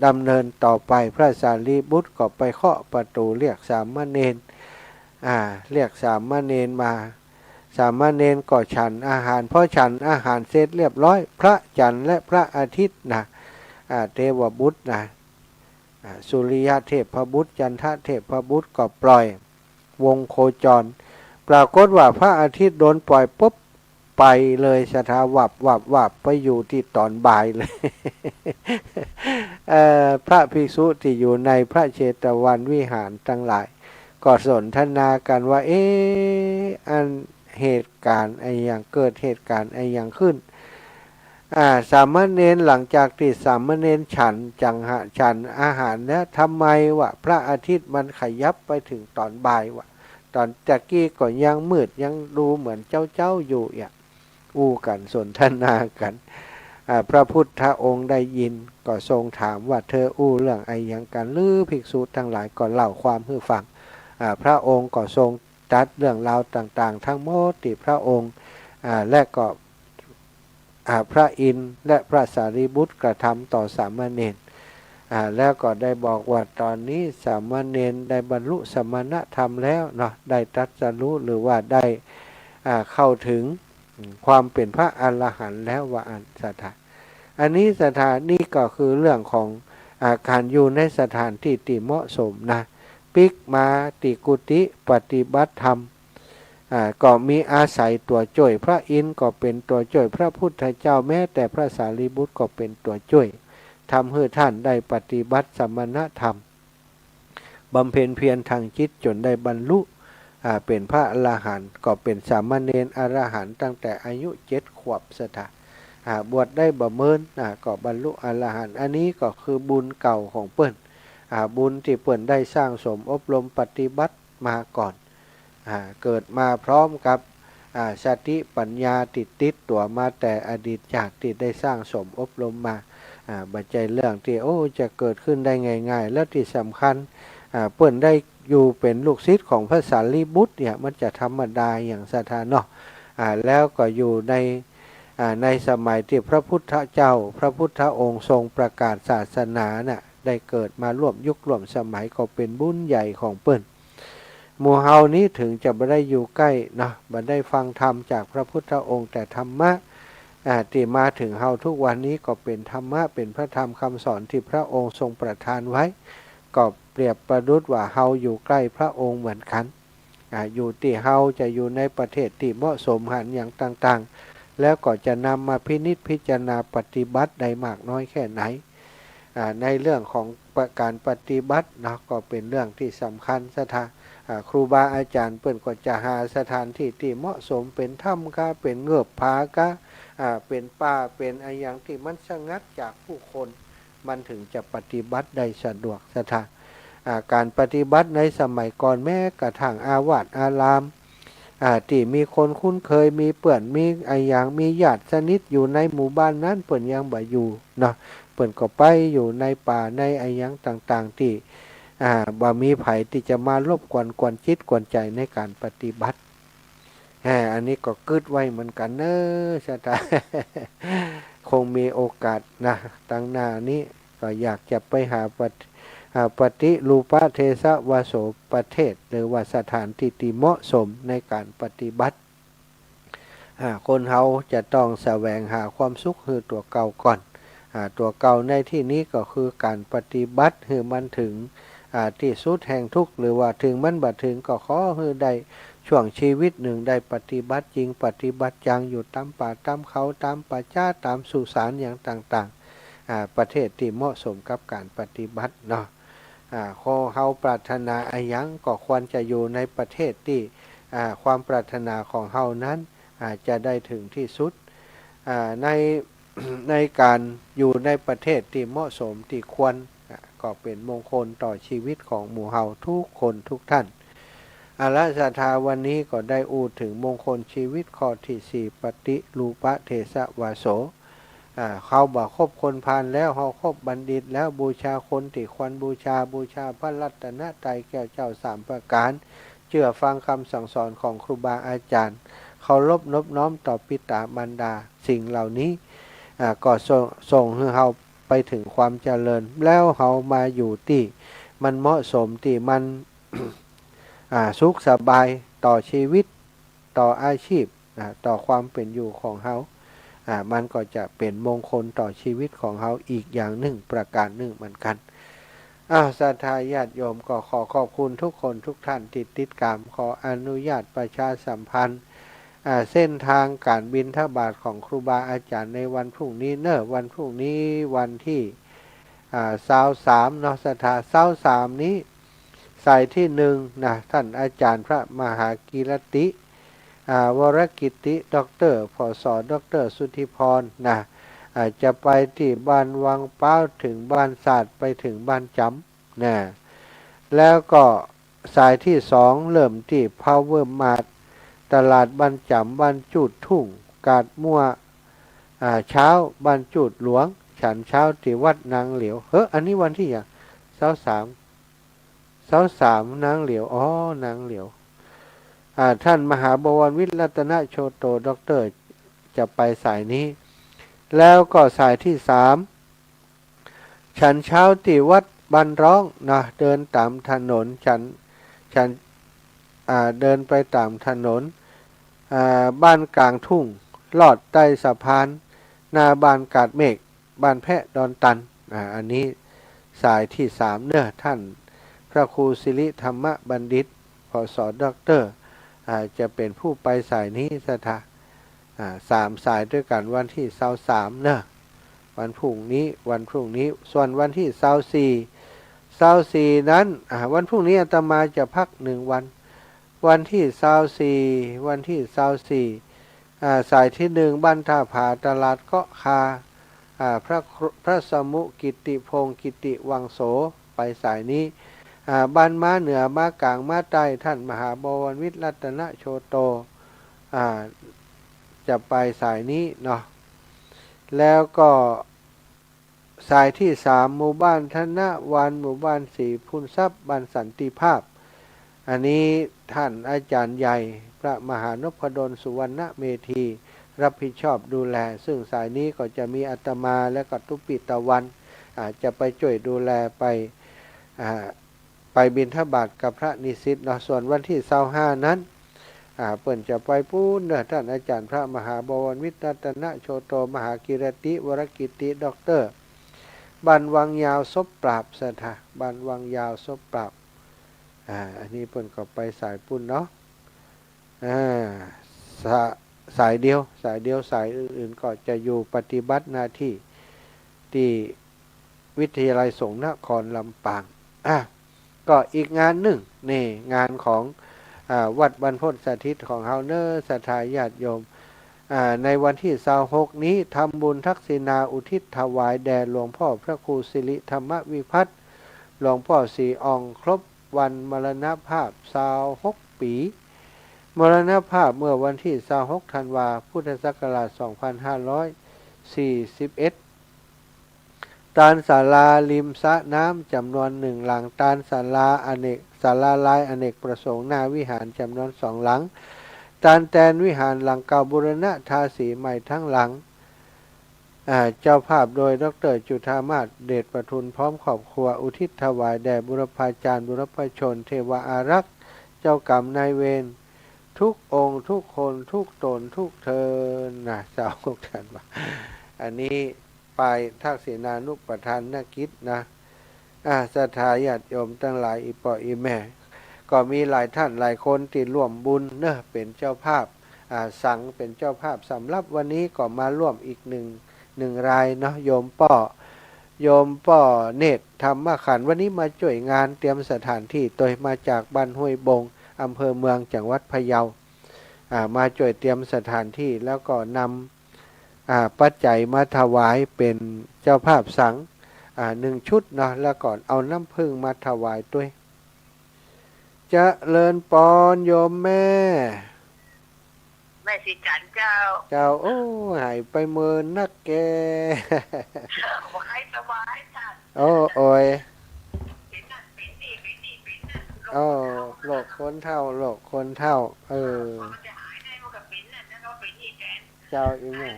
ดำเนินต่อไปพระสารีบุตรก็ไปเคาะประตูเรียกสามเณรมาสามเณรก็ฉันอาหารพอฉันอาหารเสร็จเรียบร้อยพระจันทร์และพระอาทิตย์เทวบุตรสุริยะเทพบุตรจันทะเทพบุตรก็ปล่อยวงโคจรปรากฏว่าพระอาทิตย์โดนปล่อยปุ๊บไปเลยสถาวับไปอยู่ที่ตอนบ่ายเลย พระภิกษุที่อยู่ในพระเชตวันวิหารทั้งหลายก็สนทนากันว่าเหตุการณ์อย่างเกิดเหตุการณ์อย่างขึ้นสามเณรหลังจากที่สามเณรฉันอาหารแล้วทำไมวะพระอาทิตย์มันขยับไปถึงตอนบ่ายวะตอนตะกี้ก็ยังมืดยังดูเหมือนเจ้าอยู่อู้กันสนทนากัน พระพุทธองค์ได้ยินก็ทรงถามว่าเธออู้เรื่องไอ้ยังกันหรือภิกษุทั้งหลายก็เล่าความให้ฟังพระองค์ก็ทรงจัดเรื่องราวต่างๆทั้งหมดที่พระองค์และก็พระอินทร์และพระสารีบุตรกระทำต่อสามเณรแล้วก็ได้บอกว่าตอนนี้สามเณรได้บรรลุสมณธรรมแล้วเนาะได้ตรัสรู้หรือว่าได้เข้าถึงความเป็นพระอรหันต์แล้วว่าอันนี้สถานนี้ก็คือเรื่องของการอยู่ในสถานที่ที่เหมาะสมนะปิกมาติกุติปฏิบัติธรรมก็มีอาศัยตัวช่วยพระอินทร์ก็เป็นตัวช่วยพระพุทธเจ้าแม้แต่พระสารีบุตรก็เป็นตัวช่วยทำให้ท่านได้ปฏิบัติสมณธรรมบำเพ็ญเพียรทางจิตจนได้บรรลุเป็นพระอรหันต์ก็เป็นสามเณรอรหันต์ตั้งแต่อายุ7 ขวบสถาบวชได้บ่เมินก็บรรลุอรหันต์อันนี้ก็คือบุญเก่าของเปิ้นบุญที่เปิ้นได้สร้างสมอบรมปฏิบัติมาก่อนเกิดมาพร้อมกับสติปัญญาติดตัวมาแต่อดีตจากที่ได้สร้างสมอบรมมาบัจจัยเรื่องที่จะเกิดขึ้นได้ง่ายๆแล้วที่สำคัญเปิ้นได้อยู่เป็นลูกศิษย์ของพระสารีบุตรเนี่ยมันจะธรรมดาอย่างสถานเนาะแล้วก็อยู่ในสมัยที่พระพุทธเจ้าพระพุทธองค์ทรงประกาศศาสนาน่ะได้เกิดมาร่วมยุคร่วมสมัยก็เป็นบุญใหญ่ของเปิ้นหมู่เฮานี้ถึงจะไม่ได้อยู่ใกล้นะไม่ได้ฟังธรรมจากพระพุทธองค์แต่ธรรมะที่มาถึงเฮาทุกวันนี้ก็เป็นธรรมะเป็นพระธรรมคำสอนที่พระองค์ทรงประทานไว้ก็เปรียบประดุจว่าเฮาอยู่ใกล้พระองค์เหมือนกันอยู่ที่เฮาจะอยู่ในประเทศที่เหมาะสมหันอย่างต่างๆแล้วก็จะนำมาพินิจพิจารณาปฏิบัติได้มากน้อยแค่ไหนในเรื่องของการปฏิบัตินะก็เป็นเรื่องที่สำคัญครูบาอาจารย์เปิ้นก็จะหาสถานที่ที่เหมาะสมเป็นถ้ำก็เป็นเงือบผาก็เป็นป่าเป็นอะไรอย่างที่มันสงัดจากผู้คนมันถึงจะปฏิบัติได้สะดวกการปฏิบัติในสมัยก่อนแม้กระทั่งอาวาสอารามที่มีคนคุ้นเคยมีเปื่อนมีอะไรอย่างมีญาติสนิทอยู่ในหมู่บ้านนั้นเปิ้นยังบ่อยู่เนาะเปิ้นก็ไปอยู่ในป่าในอะไรอย่างต่างๆที่บ่มีไผที่จะมารบกวนจิตกวนใจในการปฏิบัติอันนี้ก็กึดไว้เหมือนกันเนอะชะตา คงมีโอกาสนะตั้งหน้านี้ก็อยากจะไปหาปฏิรูปเทศวโสประเทศหรือว่าสถานที่ที่เหมาะสมในการปฏิบัติคนเฮาจะต้องแสวงหาความสุขคือตัวเก่าก่อนตัวเก่าในที่นี้ก็คือการปฏิบัติคือมันถึงที่สุดแห่งทุกข์หรือว่าถึงมันบัดถึงก็ขอให้ได้ช่วงชีวิตหนึ่งได้ปฏิบัติจริงปฏิบัติจังอยู่ตามป่าตามเขาตามป่าช้าตามสุสานอย่างต่างๆประเทศที่เหมาะสมกับการปฏิบัติเนาะขอเฮาปรารถนาอะไรยังก็ควรจะอยู่ในประเทศที่ความปรารถนาของเฮานั้นจะได้ถึงที่สุดในในการอยู่ในประเทศที่เหมาะสมที่ควรก็เป็นมงคลต่อชีวิตของหมู่เฮาทุกคนทุกท่านศรัทธาวันนี้ก็ได้อูดถึงมงคลชีวิตข้อที่4ปฏิรูปเทศวโสเขาบอกคบคนพาลแล้วเขาคบบัณฑิตแล้วบูชาคนที่ควรบูชาพระรัตนตรัยแก้วเจ้า3 ประการเชื่อฟังคำสั่งสอนของครูบาอาจารย์เคารพนบน้อมต่อปิตาบรรดาสิ่งเหล่านี้ก็ส่งให้เราไปถึงความเจริญแล้วเรามาอยู่ที่มันเหมาะสมที่มัน สุขสบายต่อชีวิตต่ออาชีพต่อความเป็นอยู่ของเรามันก็จะเป็นมงคลต่อชีวิตของเราอีกอย่างหนึ่งประการหนึ่งเหมือนกันศรัทธาญาติโยมก็ขอขอบคุณทุกคนทุกท่านติดตามขออนุญาตประชาสัมพันธ์เส้นทางการบิณฑบาตของครูบาอาจารย์ในวันพรุ่งนี้วันพรุ่งนี้วันที่23เนาะศรัทธา23นี้สายที่1นะท่านอาจารย์พระมหากีรติวรกิติด็อกเตอร์ผส.ด็อกเตอร์สุทธิพรนะจะไปที่บ้านวังเป้าถึงบ้านศาสตร์ไปถึงบ้านจำนะแล้วก็สายที่2เริ่มที่พาวเวอร์มาร์ทตลาดบ้านจำบ้านจุดทุ่งกาดมั่ว เช้าบรรจุหลวงฉันเช้าที่วัดนางเหลียวอันนี้วันที่อย่างเสาสามนางเหลียวอ๋อนางเหลียวท่านมหาบวรวิทย์รัตนโชโตด็อกเตอร์จะไปสายนี้แล้วก็สายที่3ฉันเช้าที่วัดบันร้องนะเดินตามถนนฉันเดินไปตามถนนบ้านกลางทุ่งลอดใต้สะพานนาบ้านกาดเมฆบ้านแพะดอนตันอันนี้สายที่3เนื้อท่านพระครูสิริธรรมบัณฑิตพศด็อกเตอร์จะเป็นผู้ไปสายนี้สถา3สายด้วยกันวันที่23เนอะวันพรุ่งนี้ส่วนวันที่24นั้นวันพรุ่งนี้อาตมาจะพัก1วันวันที่24สายที่1บ้านท่าผาตลาดเกาะคาพระสมุกิติพงศ์กิติวังโสไปสายนี้บ้านม้าเหนือม้ากลางม้าใต้ท่านมหาบวรวิทย์รัตนโชโตจะไปสายนี้เนาะแล้วก็สายที่3หมู่บ้านธนวันหมู่บ้านศรีพุนทรัพย์บ้านสันติภาพอันนี้ท่านอาจารย์ใหญ่พระมหานพดลสุวรรณเมธีรับผิดชอบดูแลซึ่งสายนี้ก็จะมีอาตมาและก็ทุปิตะวันจะไปช่วยดูแลไปบิณฑบาตกับพระนิสิตเนาะส่วนวันที่25นั้นเปิ่นจะไปปูนเด้อท่านอาจารย์พระมหาบวรวิทย์รัตนโชโตมหากิรติวรกิติด็อกเตอร์บ้านวังยาวศพปราบสถาบ้านวังยาวศพปราบอันนี้เปิ่นก็ไปสายปุ้นเนาะสายเดียวสายอื่นๆก็จะอยู่ปฏิบัติหน้าที่ที่วิทยาลัยสงฆ์นครลำปางก็อีกงานหนึ่งนี่งานของวัดบรรพตสถิตของเฮาเนอร์ศรัทธาญาติโยมในวันที่26นี้ทำบุญทักษิณาอุทิศถวายแด่หลวงพ่อพระครูสิริธรรมวิพัฒน์หลวงพ่อศรีอองครบวันมรณภาพ26ปีมรณภาพเมื่อวันที่26ธันวาพุทธศักราช2541ตาลศาลาริมสระน้ำจำนวน1หลังตาลศาลาลายอเนกประสงค์หน้าวิหารจำนวน2หลังตาลแตนวิหารหลังเก่าบูรณะทาสีใหม่ทั้งหลังเจ้าภาพโดยดร.จุฑามาศเดชประทุนพร้อมครอบครัวอุทิศถวายแด่บุรพาจารย์บุรพชนเทวอารักษ์เจ้ากรรมนายเวรทุกองค์ทุกคนทุกตนทุกเทินนะสาวกท่านว่าอันนี้ไปทักษิณานุปทานกิจนะศรัทธาญาติโยมทั้งหลายอีปออีแม่ก็มีหลายท่านหลายคนที่ร่วมบุญเนอะเป็นเจ้าภาพสั่งเป็นเจ้าภาพสำหรับวันนี้ก็มาร่วมอีกหนึ่งรายเนาะโยมป้อเนตรธรรมขันธ์วันนี้มาช่วยงานเตรียมสถานที่โดยมาจากบ้านห้วยบงอำเภอเมืองจังหวัดพะเยามาช่วยเตรียมสถานที่แล้วก็นำปัจจัยมาถวายเป็นเจ้าภาพสัง1 ชุดเนาะแล้วก่อนเอาน้ำผึ้งมาถวายด้วยจะเลินปอนโยมแม่สิจันเจ้าโอ้หายไปเมินนักแกบอกให้สบายจัดโอ้ยเป็นนั่นเป็นนี่โรคคนเท่ามันจะหายได้มันก็เป็นนั่นแล้วก็เป็นนี่แทนเจ้าอีแม่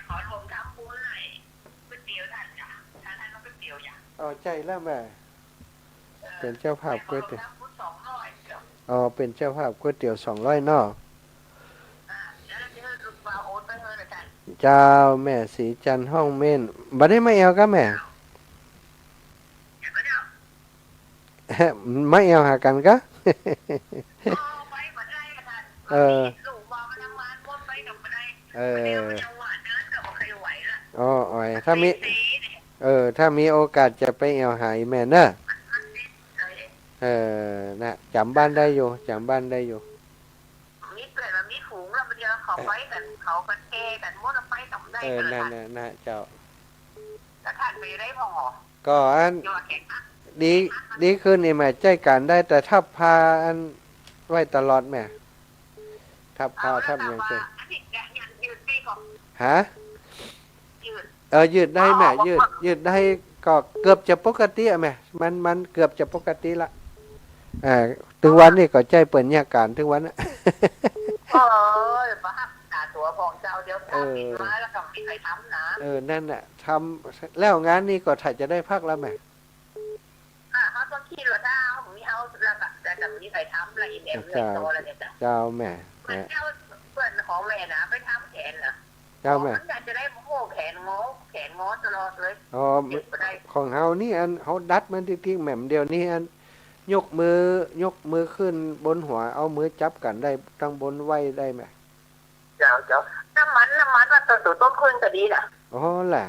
ขอรวมทำบุญเลยก๋วยเตี๋ยวท่านจ้ะท่านก็ก๋วยเตี๋ยวอย่างใจแล้วแม่เป็นเจ้าภาพก๋วยเตี๋ยวเป็นเจ้าภาพก๋วยเตี๋ยว200เนาะเจ้าแม่สีจันห้องเม่นบัดนี้ไม่เอาก็แม่ไม่เอาหากันก็ถ้ามีโอกาสจะไปเอาหายแม่เนอะนะจำบ้านได้อยู่มีเกิดมันมีฝูงแล้วมันจะเขาไปกันเขากันแก่กันมดไปต่ำได้เลยนะเจ้าแล้วท่านไปได้พอก็อันดีขึ้นนี่แม่ใจกันได้แต่ถ้าพาอันไว้ตลอดแม่ถ้าพาทำอย่างเช่นฮะ ยืดได้แม่ยืดได้ก็เกือบจะปกติอะแม่มันเกือบจะปกติละถึงวันนี้ก็ใจเปิดยาการถึงวันน่ะ โอ้ยมาหักหาตัวของเจ้าเดี๋ยวถ้าปิดไม้แล้วก็ไม่ใครทำนะ นั่นน่ะทำแล้วงานนี้ก็ถ้าจะได้พักแล้วแม่ เขาต้องคิดว่าถ้าเอาผมมีเอาแล้วก็จะมีใครทำอะไรอีกแบบเลยโตแล้วเนี่ยจ้ะ เจ้าแม่ เพื่อนเจ้าเพื่อนของแม่นะไปทำแขนนะ เจ้าแม่ มันอยากจะได้โม่แขนงอตลอดเลย อ๋อ เจ็บไปได้ ของเฮานี่อันเฮาดัดมันจริงๆแหม่มเดียวนี้อันยกมือขึ้นบนหัวเอามือจับกันได้ตั้งบนไหวได้ไหม เจ้าน้ำมันว่าตัวต้นคืนก็ดีนะ อ๋อแหละ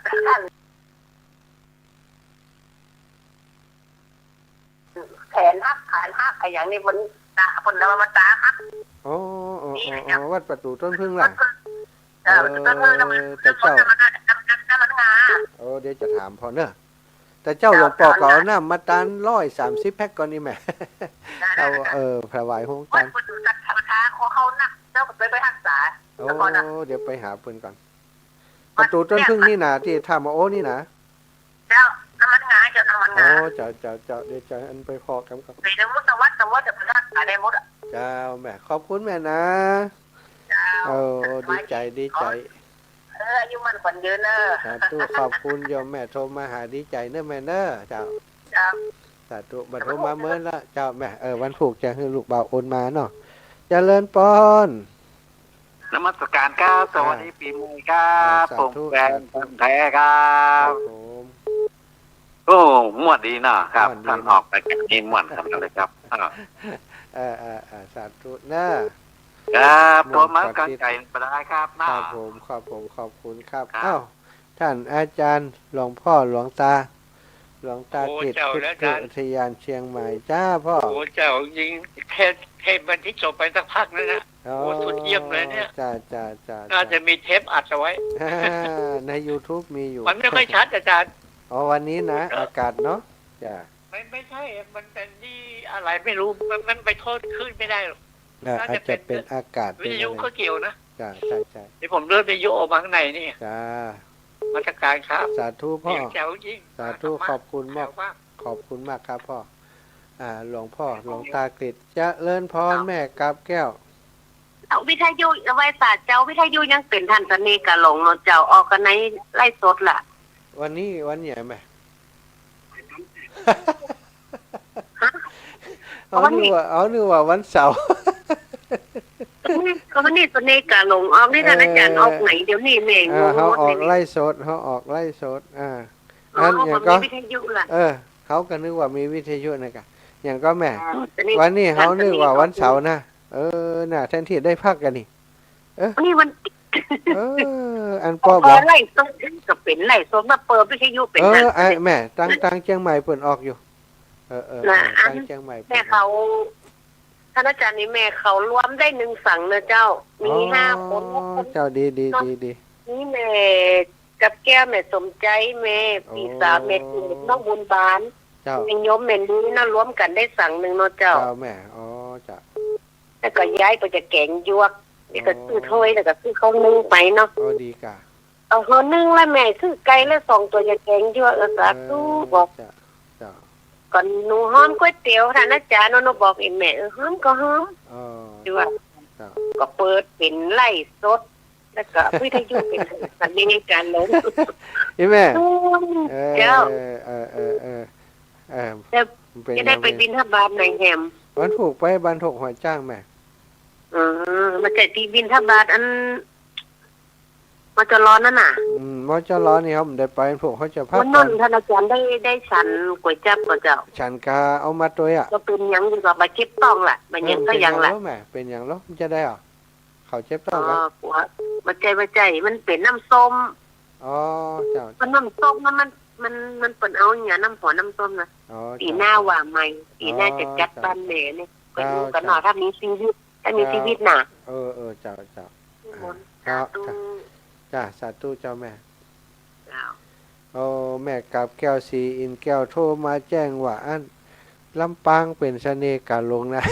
ท่านแขนหักขาหักอะไรอย่างนี้บนตามันตาหัก อ๋อวัดประตูต้นพึ่งล่ะ ต้นคืนน้ำมันงา เดี๋ยวจะถามพอเนอะแต่เจ้าหลวงปอก็เอาน้ำมาตาน130 แพ็คก่อนนี่แม่เอาพระวายโฮง วั กัน นพุธสัตว์ท้าเขานักเจ้าก็ไปรักษา เดี๋ยวไปหาเพิ่นก่อนประตูต้นพึ่งนี่นะที่ทำมานี่นะ เจ้าน้ำมันงาเจ้าน้ำมันงา เจ้าเดี๋ยวจะอันไปพอกันก่อน ในมุตวัดจะไปรักษาได้หมดอ่ะ เจ้าแม่ขอบคุณแม่นะ เจ้า ดีใจอายุมันคนเยอะเนอะ สาธุขอบคุณโยมแม่โทรมาหาดีใจเนอะแม่เนอะเจ้าสาธุบัดโทรมาเมื่อละเจ้าแม่วันผูกจะให้ลูกบ่าวโอนมาเนาะเจริญปอน นมัสการครับสวัสดีปีใหม่ครับผมแฟนแท้ครับโอ้ม่วนดีเนาะครับท่านออกไปกันนี่ม่วนทำเลยครับสาธุนะครับตัวมากันไก่ไปได้ครับครับผมขอบคุณครับอ้าวท่านอาจารย์หลวงพ่อหลวงตากิจพุทธอุทยานเชียงใหม่จ้าพ่อโอ้เจ้ายิงเทปบันทึกจบไปสักพักแล้วนะโอ้สุดเยี่ยมเลยเนี่ยจ้าน่าจะมีเทปอัดเอาไว้ใน YouTube มีอยู่มันไม่ค่อยชัดอาจารย์วันนี้นะอากาศเนาะจ้าไม่ใช่มันเป็นที่อะไรไม่รู้มันไปโทษขึ้นไม่ได้หรอกอาจจะเป็นอากาศวิทยุก็เกี่ยวนะจ้าใช่ที่ผมเลื่อนวิทยุออกมาข้างในนี่จ้ามาตรการครับสาธุพ่อสาธุขอบคุณมากครับพ่อหลวงพ่อหลวงตากฤษจะเลิ่นพรแม่กับแก้ววิทยุไว้ศาสตร์เจ้าวิทยุยังเป็นทันสนีกะหลงเนาะเจ้าออกกันในไล่สดล่ะวันนี้วันใหญ่ไหมเอานึกว่าวันเสาร์ก็วันนี้สนีกะหลงออกนี่ท่านอาจารย์ออกไหนเดี๋ยวนี้แม่งเขาออกไล่สดนั่นอย่างก็เขาก็นึกว่ามีวิทยุนะกะอย่างก็แม่วันนี้เขานึกว่าวันเสาร์นะน่ะแทนที่ได้พักกันนี่นี่วันอันป้อบอกไล่สดก็เป็นไล่สดมาเปิดวิทยุเป็นแม่ตั้งเชียงใหม่เปิดออกอยู่ตั้งเชียงใหม่แม่เขาท่านอาจารย์นี่แม่เขารวมได้1ฝั่งนะเจ้ามี5 คนเจ้าดีนี่แม่กับแก้วแม่สมใจแม่ปีสามแม่ตื่นน้องบุญบานเจ้าแม่ยมแม่นี้น่ารวมกันได้สั่ง1เนาะเจ้าแม่จ้ะแล้วก็ย้ายไปจะแกงยวกนี่ก็ซื้อถ้วยแล้วก็ซื้อข้าวนึ่งไปเนาะดีกะเอาข้าวนึ่งแล้วแม่ซื้อไก่แล้ว2ตัวจะแกงยวกสาธุบอกก่อนหนูหอมก๋วยเตี๋ยวท่านอาจารย์หนูบอกแม่หอมก็หอมด้วยก็เปิดเป็นไล่สดแล้วก็วิทยุเป็นสัญญาการลงแม่เจ้าจะได้ไปบินทบาทในแฮมวันถูกไปบ้านถกหอยจ้างแม่มาจากที่บินทบาทอันมาจะร้อนนั่นน่ะมาจะร้อนนี่ครับได้ไปพวกเขาจะพักวันนั้นท่านอาจารย์ได้ฉันก๋วยจั๊บก็เจ้าฉันกาเอามาตัวก็เป็นยังดีกว่าใบเจ็บต้องล่ะใบยังก็ยังล่ะแม่เป็นยังแล้วจะได้เขาเจ็บต้องครับมาใจมันเป็นน้ำส้มเจ้ามันน้ำส้มมันเป็นเอาอย่างน้ำหัวน้ำส้มนะปีหน้าว่าใหม่ปีหน้าจะจัดบ้านแม่เนี่ยไปดูกันหน่อยถ้ามีชีวิตน่ะเจ้าจ้าสาธุเจ้าแม่แม่กับแก้วสีอินแก้วโทรมาแจ้งว่าอันลำปางเป็นเสน่ห์การลงนะ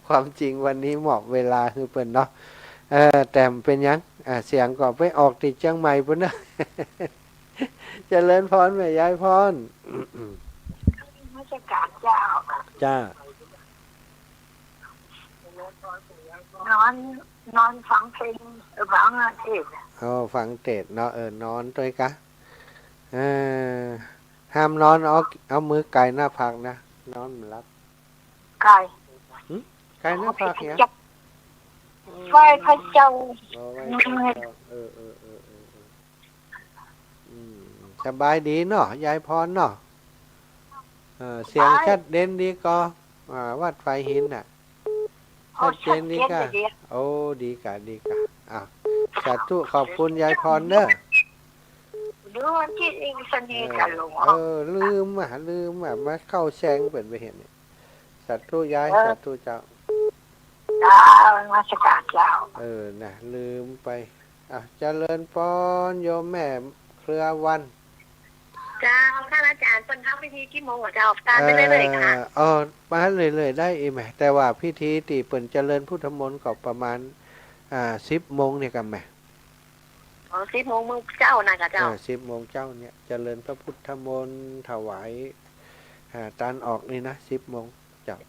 ความจริงวันนี้เหมาะเวลาคือเปิ่นเนาะ แต่เป็นยังเสียงก็ไปออกติดเชียงใหม่พุ่นนะ เจริญพรแม่ยายพร ราชการเจ้าจ้า นอนฟังเพลงฟังเทศฟังเทศเนาะนอนด้วยกะห้ามนอนเอามือไก่หน้าผากนะนอนมันรับไก่หน้าผากเนี่ยไฟพระเจ้าสบายดีเนาะยายพรเนาะเสียงชัดเด่นดีก็วัดไฟหินน่ะชัดเจนดีกะโอ้ดีกะสาธุขอบคุณยายพรเด้อดูที่เองเสน่ห์กันหลงลืมมาเข้าแซงเปิดไปเห็นสาธุยายสาธุเจ้าราชการเจ้าน่ะลืมไปเจริญพรโยมแม่เครือวันเจ้าท่านอาจารย์เปิดทำพิธีกี่โมงเจ้าตามไปเลยค่ะมาเลยได้อีแม่แต่ว่าพิธีตีเปิ่นเจริญพุทธมนต์ก็ประมาณ10 โมงเนี่ยกันแม่10 โมงมื้อเจ้านะเจ้า10 โมงเจ้าเนี่ยเจริญพระพุทธมนต์ถวายตานออกนี่นะ10 โมงเจ้า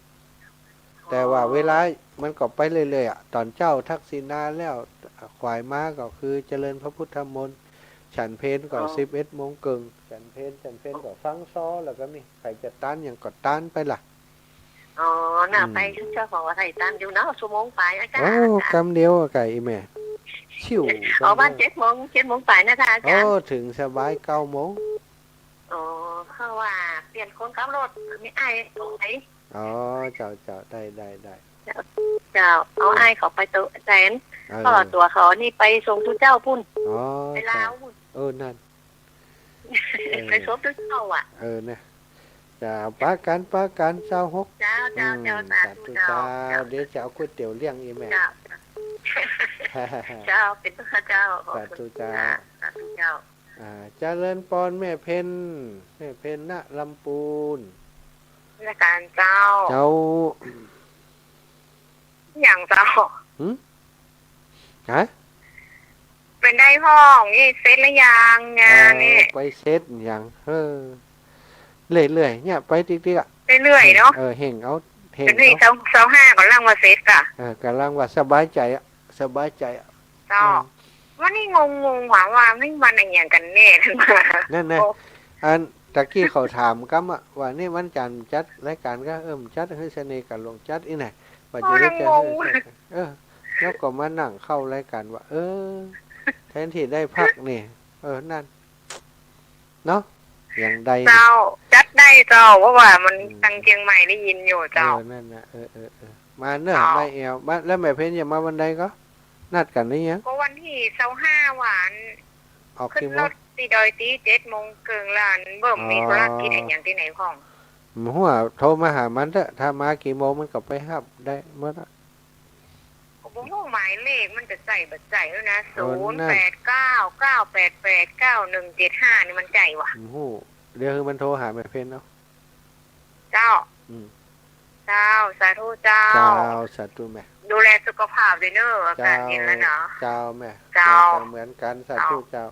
แต่ว่าเวลามันก็ไปเรื่อยๆตอนเจ้าทักษิณาแล้วควายม้าก็คือเจริญพระพุทธมนต์ฉันเพลก็11 โมงเกิงฉันเพลก็ฟังซ้อแล้วก็นี่ใครจะต้านอย่างก็ต้านไปล่ะน่าไปเจ้าของว่าไทยต้านอยู่เนาะชั่วโมงไปอาจารย์กำเดียวไก่แม่ชิวบ้าน7 โมงไปนะคะอาจารย์ถึงสบาย9 โมงเขาว่าเปลี่ยนคนขับรถมีไอ้ไหนเจ้าได้เจ้าเอาไอ้เขาไปตัวแสนก็ตัวเขานี่ไปส่งทุเจ้าพุ่นไปลาวพุ่นนั่นไปซบทุเจ้าเนี่ยจ้าป้ากันเจ้า6เจ้าสาธุเจ้าเดี๋ยวจะเอาก๋วยเตี๋ยวเลี้ยงอีแม่เจ้าเป็นพระเจ้าสาธุเจ้าเจริญพรแม่เพ็ญณลำพูนราชการเจ้าอย่างเจ้าเป็นได้ห้องนี่เซตแล้วยังงานนี่ไปเซตอย่างเรื่อยๆเนี่ยไปติ๊กเรื่อยๆเนาะเฮงเอาเป็นที่25ก็ล่างว่าเซตอ่ะกำลังว่าสบายใจเจ้าว่านี่งงว่าไม่มันอะไรอย่างกันแน่ทั้งมานั่นอันตะกี้เขาถามกั๊มว่านี่วันจันทร์จัดรายการก็จัดให้เสน่ห์กันลงจัดอีไหนว่าจะได้จัดแล้วก็มานั่งเข้ารายการว่าแทนที่ได้พักนี่นั่นเนาะอย่างใดเจ้าจัดได้เจ้าเพราะว่ามันทางเชียงใหม่ได้ยินอยู่เจ้านั่นนะมาเนอะไม่เอวแล้วแม่เพ็ญจะมาวันใดก็นัดกันนี่ยังก็วันที่25หวานขึ้นรถตีดอยตี7 โมงเกิงล้านเบิ่มมีธุรกิจอย่างที่ไหนของหัวโทรมาหามันเถอะถ้ามากี่โมงมันก็ไปฮับได้เมื่อละผมว่าหมายเลขมันจะใส่บัตรใจแล้วนะ0899889175นี่มันใจว่ะเดี๋ยวคือมันโทรหาแม่เพ็ญเนาะเจ้าสาธุเจ้าสาธุแม่ดูแลสุขภาพด้วยเนอะอากาศเย็นแล้วเนาะเจ้าแม่เหมือนกันสาธุเจ้า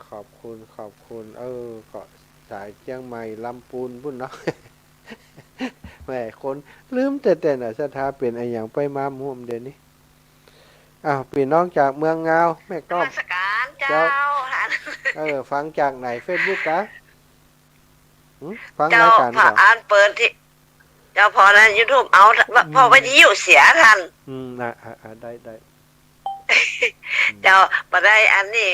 ขอบคุณก็สายเชียงใหม่ลำพูนพุ่นเนาะแม่คนลืมแต่น่ะสถาเป็นไอ้อย่างไปมาม่วมเดี๋ยวนี้พี่น้องจากเมืองเงาแม่ก็ราชการเจ้าฟังจากไหน Facebook กะฟังรายการก่อนอ่านเปิดที่เจ้าพอนะ YouTube เอาพอไปที่อยู่เสียทันได้เจ้าบ่ได้อันนี้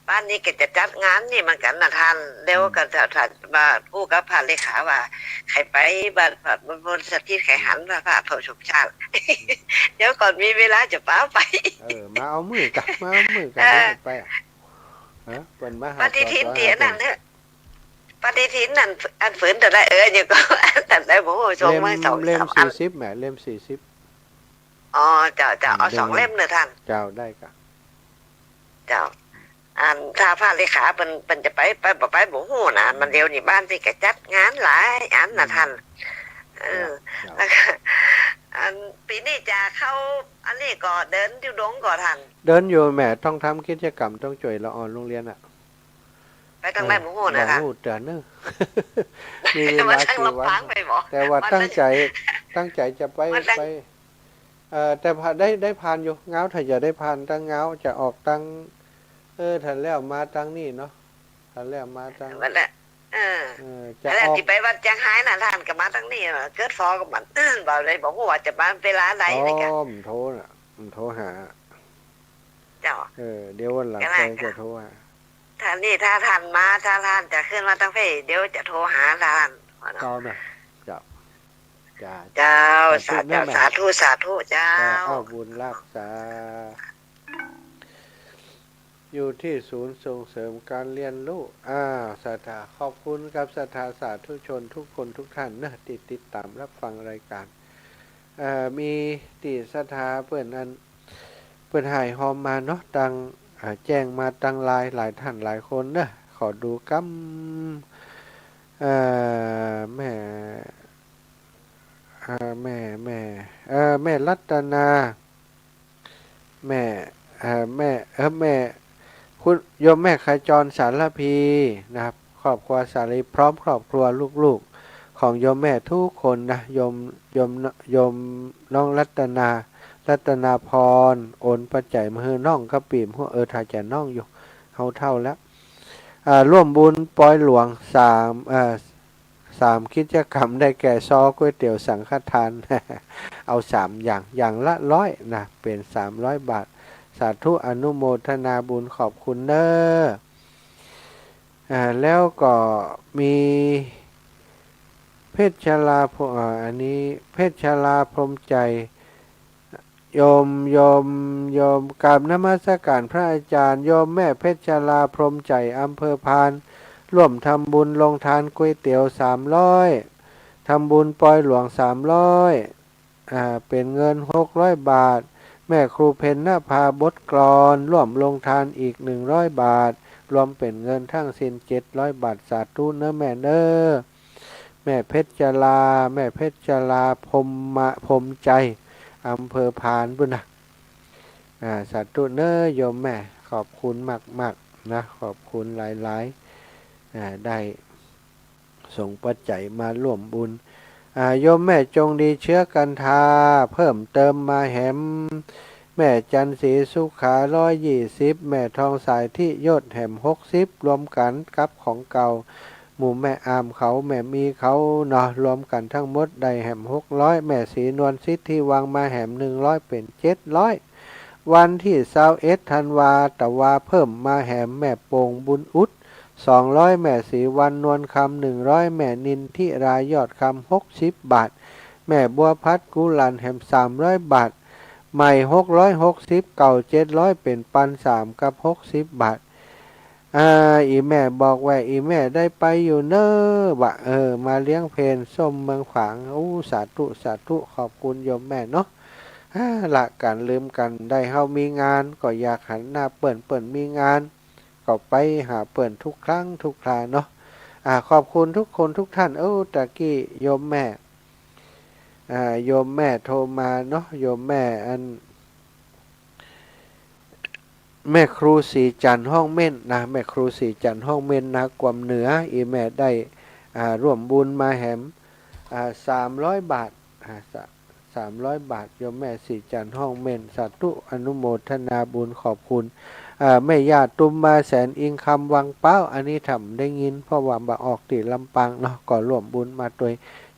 บ้านนี้ก็จะจัดงานนี่มันกันนะท่านเดี๋ยวก็จะมาผู้กับพระเลขาว่าใครไปบ้านบนสถิตไข่หันพระพระชมชาติเดี๋ยวก่อนมีเวลาจะป้าไปมาเอามือกันไปเป็นมหาปฏิทินเตียนั่นเถอะปฏิทินนั่นอันฝืนแต่ได้อยู่ก็อันได้ผมชมมา2 เล่ม40แหมเล่ม40เจ้าเอา2 เล่มเนอะท่านเจ้าได้กะเจ้าถ้าพระเลขาเป็นจะไปบ่ฮู้นะมันเดียวนี่บ้านที่ก็จัดงานหลายอันน่ะท่านแล้ว อันปีนี้จะเข้าอันนี้ก็เดินอยู่ดงก่อทันเดินอยู่แม่ต้องทำกิจกรรมต้องช่วยละอ่อนโรงเรียนอ่ะไปทางไหนหมู่นะคะหมู่เตือนเนอะมีเวลากี่วันแต่ว่าตั้งใจจะไปแต่ได้ผ่านอยู่เงาถ้าจะได้ผ่านตั้งเงาจะออกตั้งทันแล้วมาตั้งนี่เนาะทันแล้วมาตั้งวันละจะออกที่ไปวัดจังไห้น่ะท่านก็มาตั้งนี่เกิดฟอกับมันบ่เลยบอกว่าจะมาเวลาใดนี่กันผมโทรน่ะผมโทรหาเจ้าเดี๋ยววันหลังไปจะโทรหาท่านนี่ถ้าท่านมาถ้าท่านจะขึ้นมาตั้งเพ่เดี๋ยวจะโทรหาท่านเจ้าน่ะเจ้าสาธุเจ้าเอาบุญรักษาอยู่ที่ศูนย์ส่งเสริมการเรียนรู้สถาขอบคุณกับสถาสาธุชนทุกคนทุกท่านนะติดตามรับฟังรายการมีติสถาเปิดหายหอมมาเนาะดังแจ้งมาดังหลายท่านหลายคนนะขอดูกั๊มแม่รัตนาแม่คุณโยมแม่ขจรสารพีนะครับครอบครัวสารีพร้อมครอบครัวลูกๆของโยมแม่ทุกคนนะโยมน้องรัตนาพรโอนปัจจัยมาให้น้องกระปีมหัวถ้าจะน้องอยู่เท่าแล้วร่วมบุญปอยหลวง3กิจกรรมได้แก่ซอก๋วยเตี๋ยวสังฆทาน เอา3อย่างละ100นะเป็น300 บาทสาธุอนุโมทนาบุญขอบคุณเด้อแล้วก็มีเพชรชลาอันนี้เพชรชลาพรหมใจโยมกราบนมัสการพระอาจารย์โยมแม่เพชรชลาพรหมใจอำเภอพานร่วมทำบุญลงทานก๋วยเตี๋ยว300ทำบุญปอยหลวง300เป็นเงิน600 บาทแม่ครูเพ็ญนภาบทกลอนร่วมลงทานอีก100 บาทรวมเป็นเงินทั้งสิ้น700 บาทสาธุเน้อแม่เน้อแม่เพชรชลาพรหมใจอำเภอพานบุญนะสาธุเน้อโยมแม่ขอบคุณมากนะขอบคุณหลายได้ส่งปัจจัยมาร่วมบุญโยมแม่จงดีเชื้อกันทาเพิ่มเติมมาแหมแม่จันศรีสุขา120แม่ทองสายที่ยศแหม60รวมกันกับของเก่าหมู่แม่อามเขาแม่มีเขาเนาะรวมกันทั้งหมดได้แหม600แม่สีนวลสิทธิวังมาแหม100เป็น700วันที่21ธันวาตะวาเพิ่มมาแหมแม่โป่งบุญอุด200แม่สีวันนวลคำ100แม่นินทิรายอดคำ60 บาทแม่บัวพัดกุลันแหม300 บาทใหม่660เก่า700เป็นปัน3กับ60 บาทอีแม่บอกว่าอีแม่ได้ไปอยู่เนบะมาเลี้ยงเพลส้มเมืองขวางสาธุขอบคุณโยมแม่เนาะละกันลืมกันได้เฮามีงานก็อยากหันหน้าเปิ่นมีงานก็ไปหาเปิ่นทุกครั้งทุกคราเนาะขอบคุณทุกคนทุกท่านตะกี้โยมแม่โทรมาเนาะโยมแม่แม่ครูสีจันทร์ห้องเม่นนะแม่ครูสีจันทร์ห้องเม่นนะกวมเหนืออีแม่ได้ร่วมบุญมาแหม300 บาท300 บาทโยมแม่สีจันทร์ห้องเม่นสาธุอนุโมทนาบุญขอบคุณแม่ญาติตุมมาแสนอิงคำวังเป้าอันนี้ทำได้ยินเพราะว่ามาออกติลำปางเนาะก่อร่วมบุญมาโดย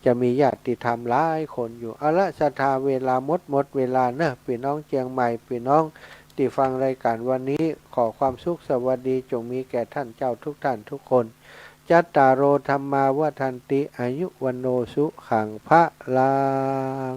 จะมีญาติธรรมหลายคนอยู่เอาละศรัทธาเวลาหมดเวลาเนอะพี่น้องเชียงใหม่พี่น้องที่ฟังรายการวันนี้ขอความสุขสวัสดีจงมีแก่ท่านเจ้าทุกท่านทุกคนจัตตารโอธรรมาวทันติอายุวันโนสุขังพระลัง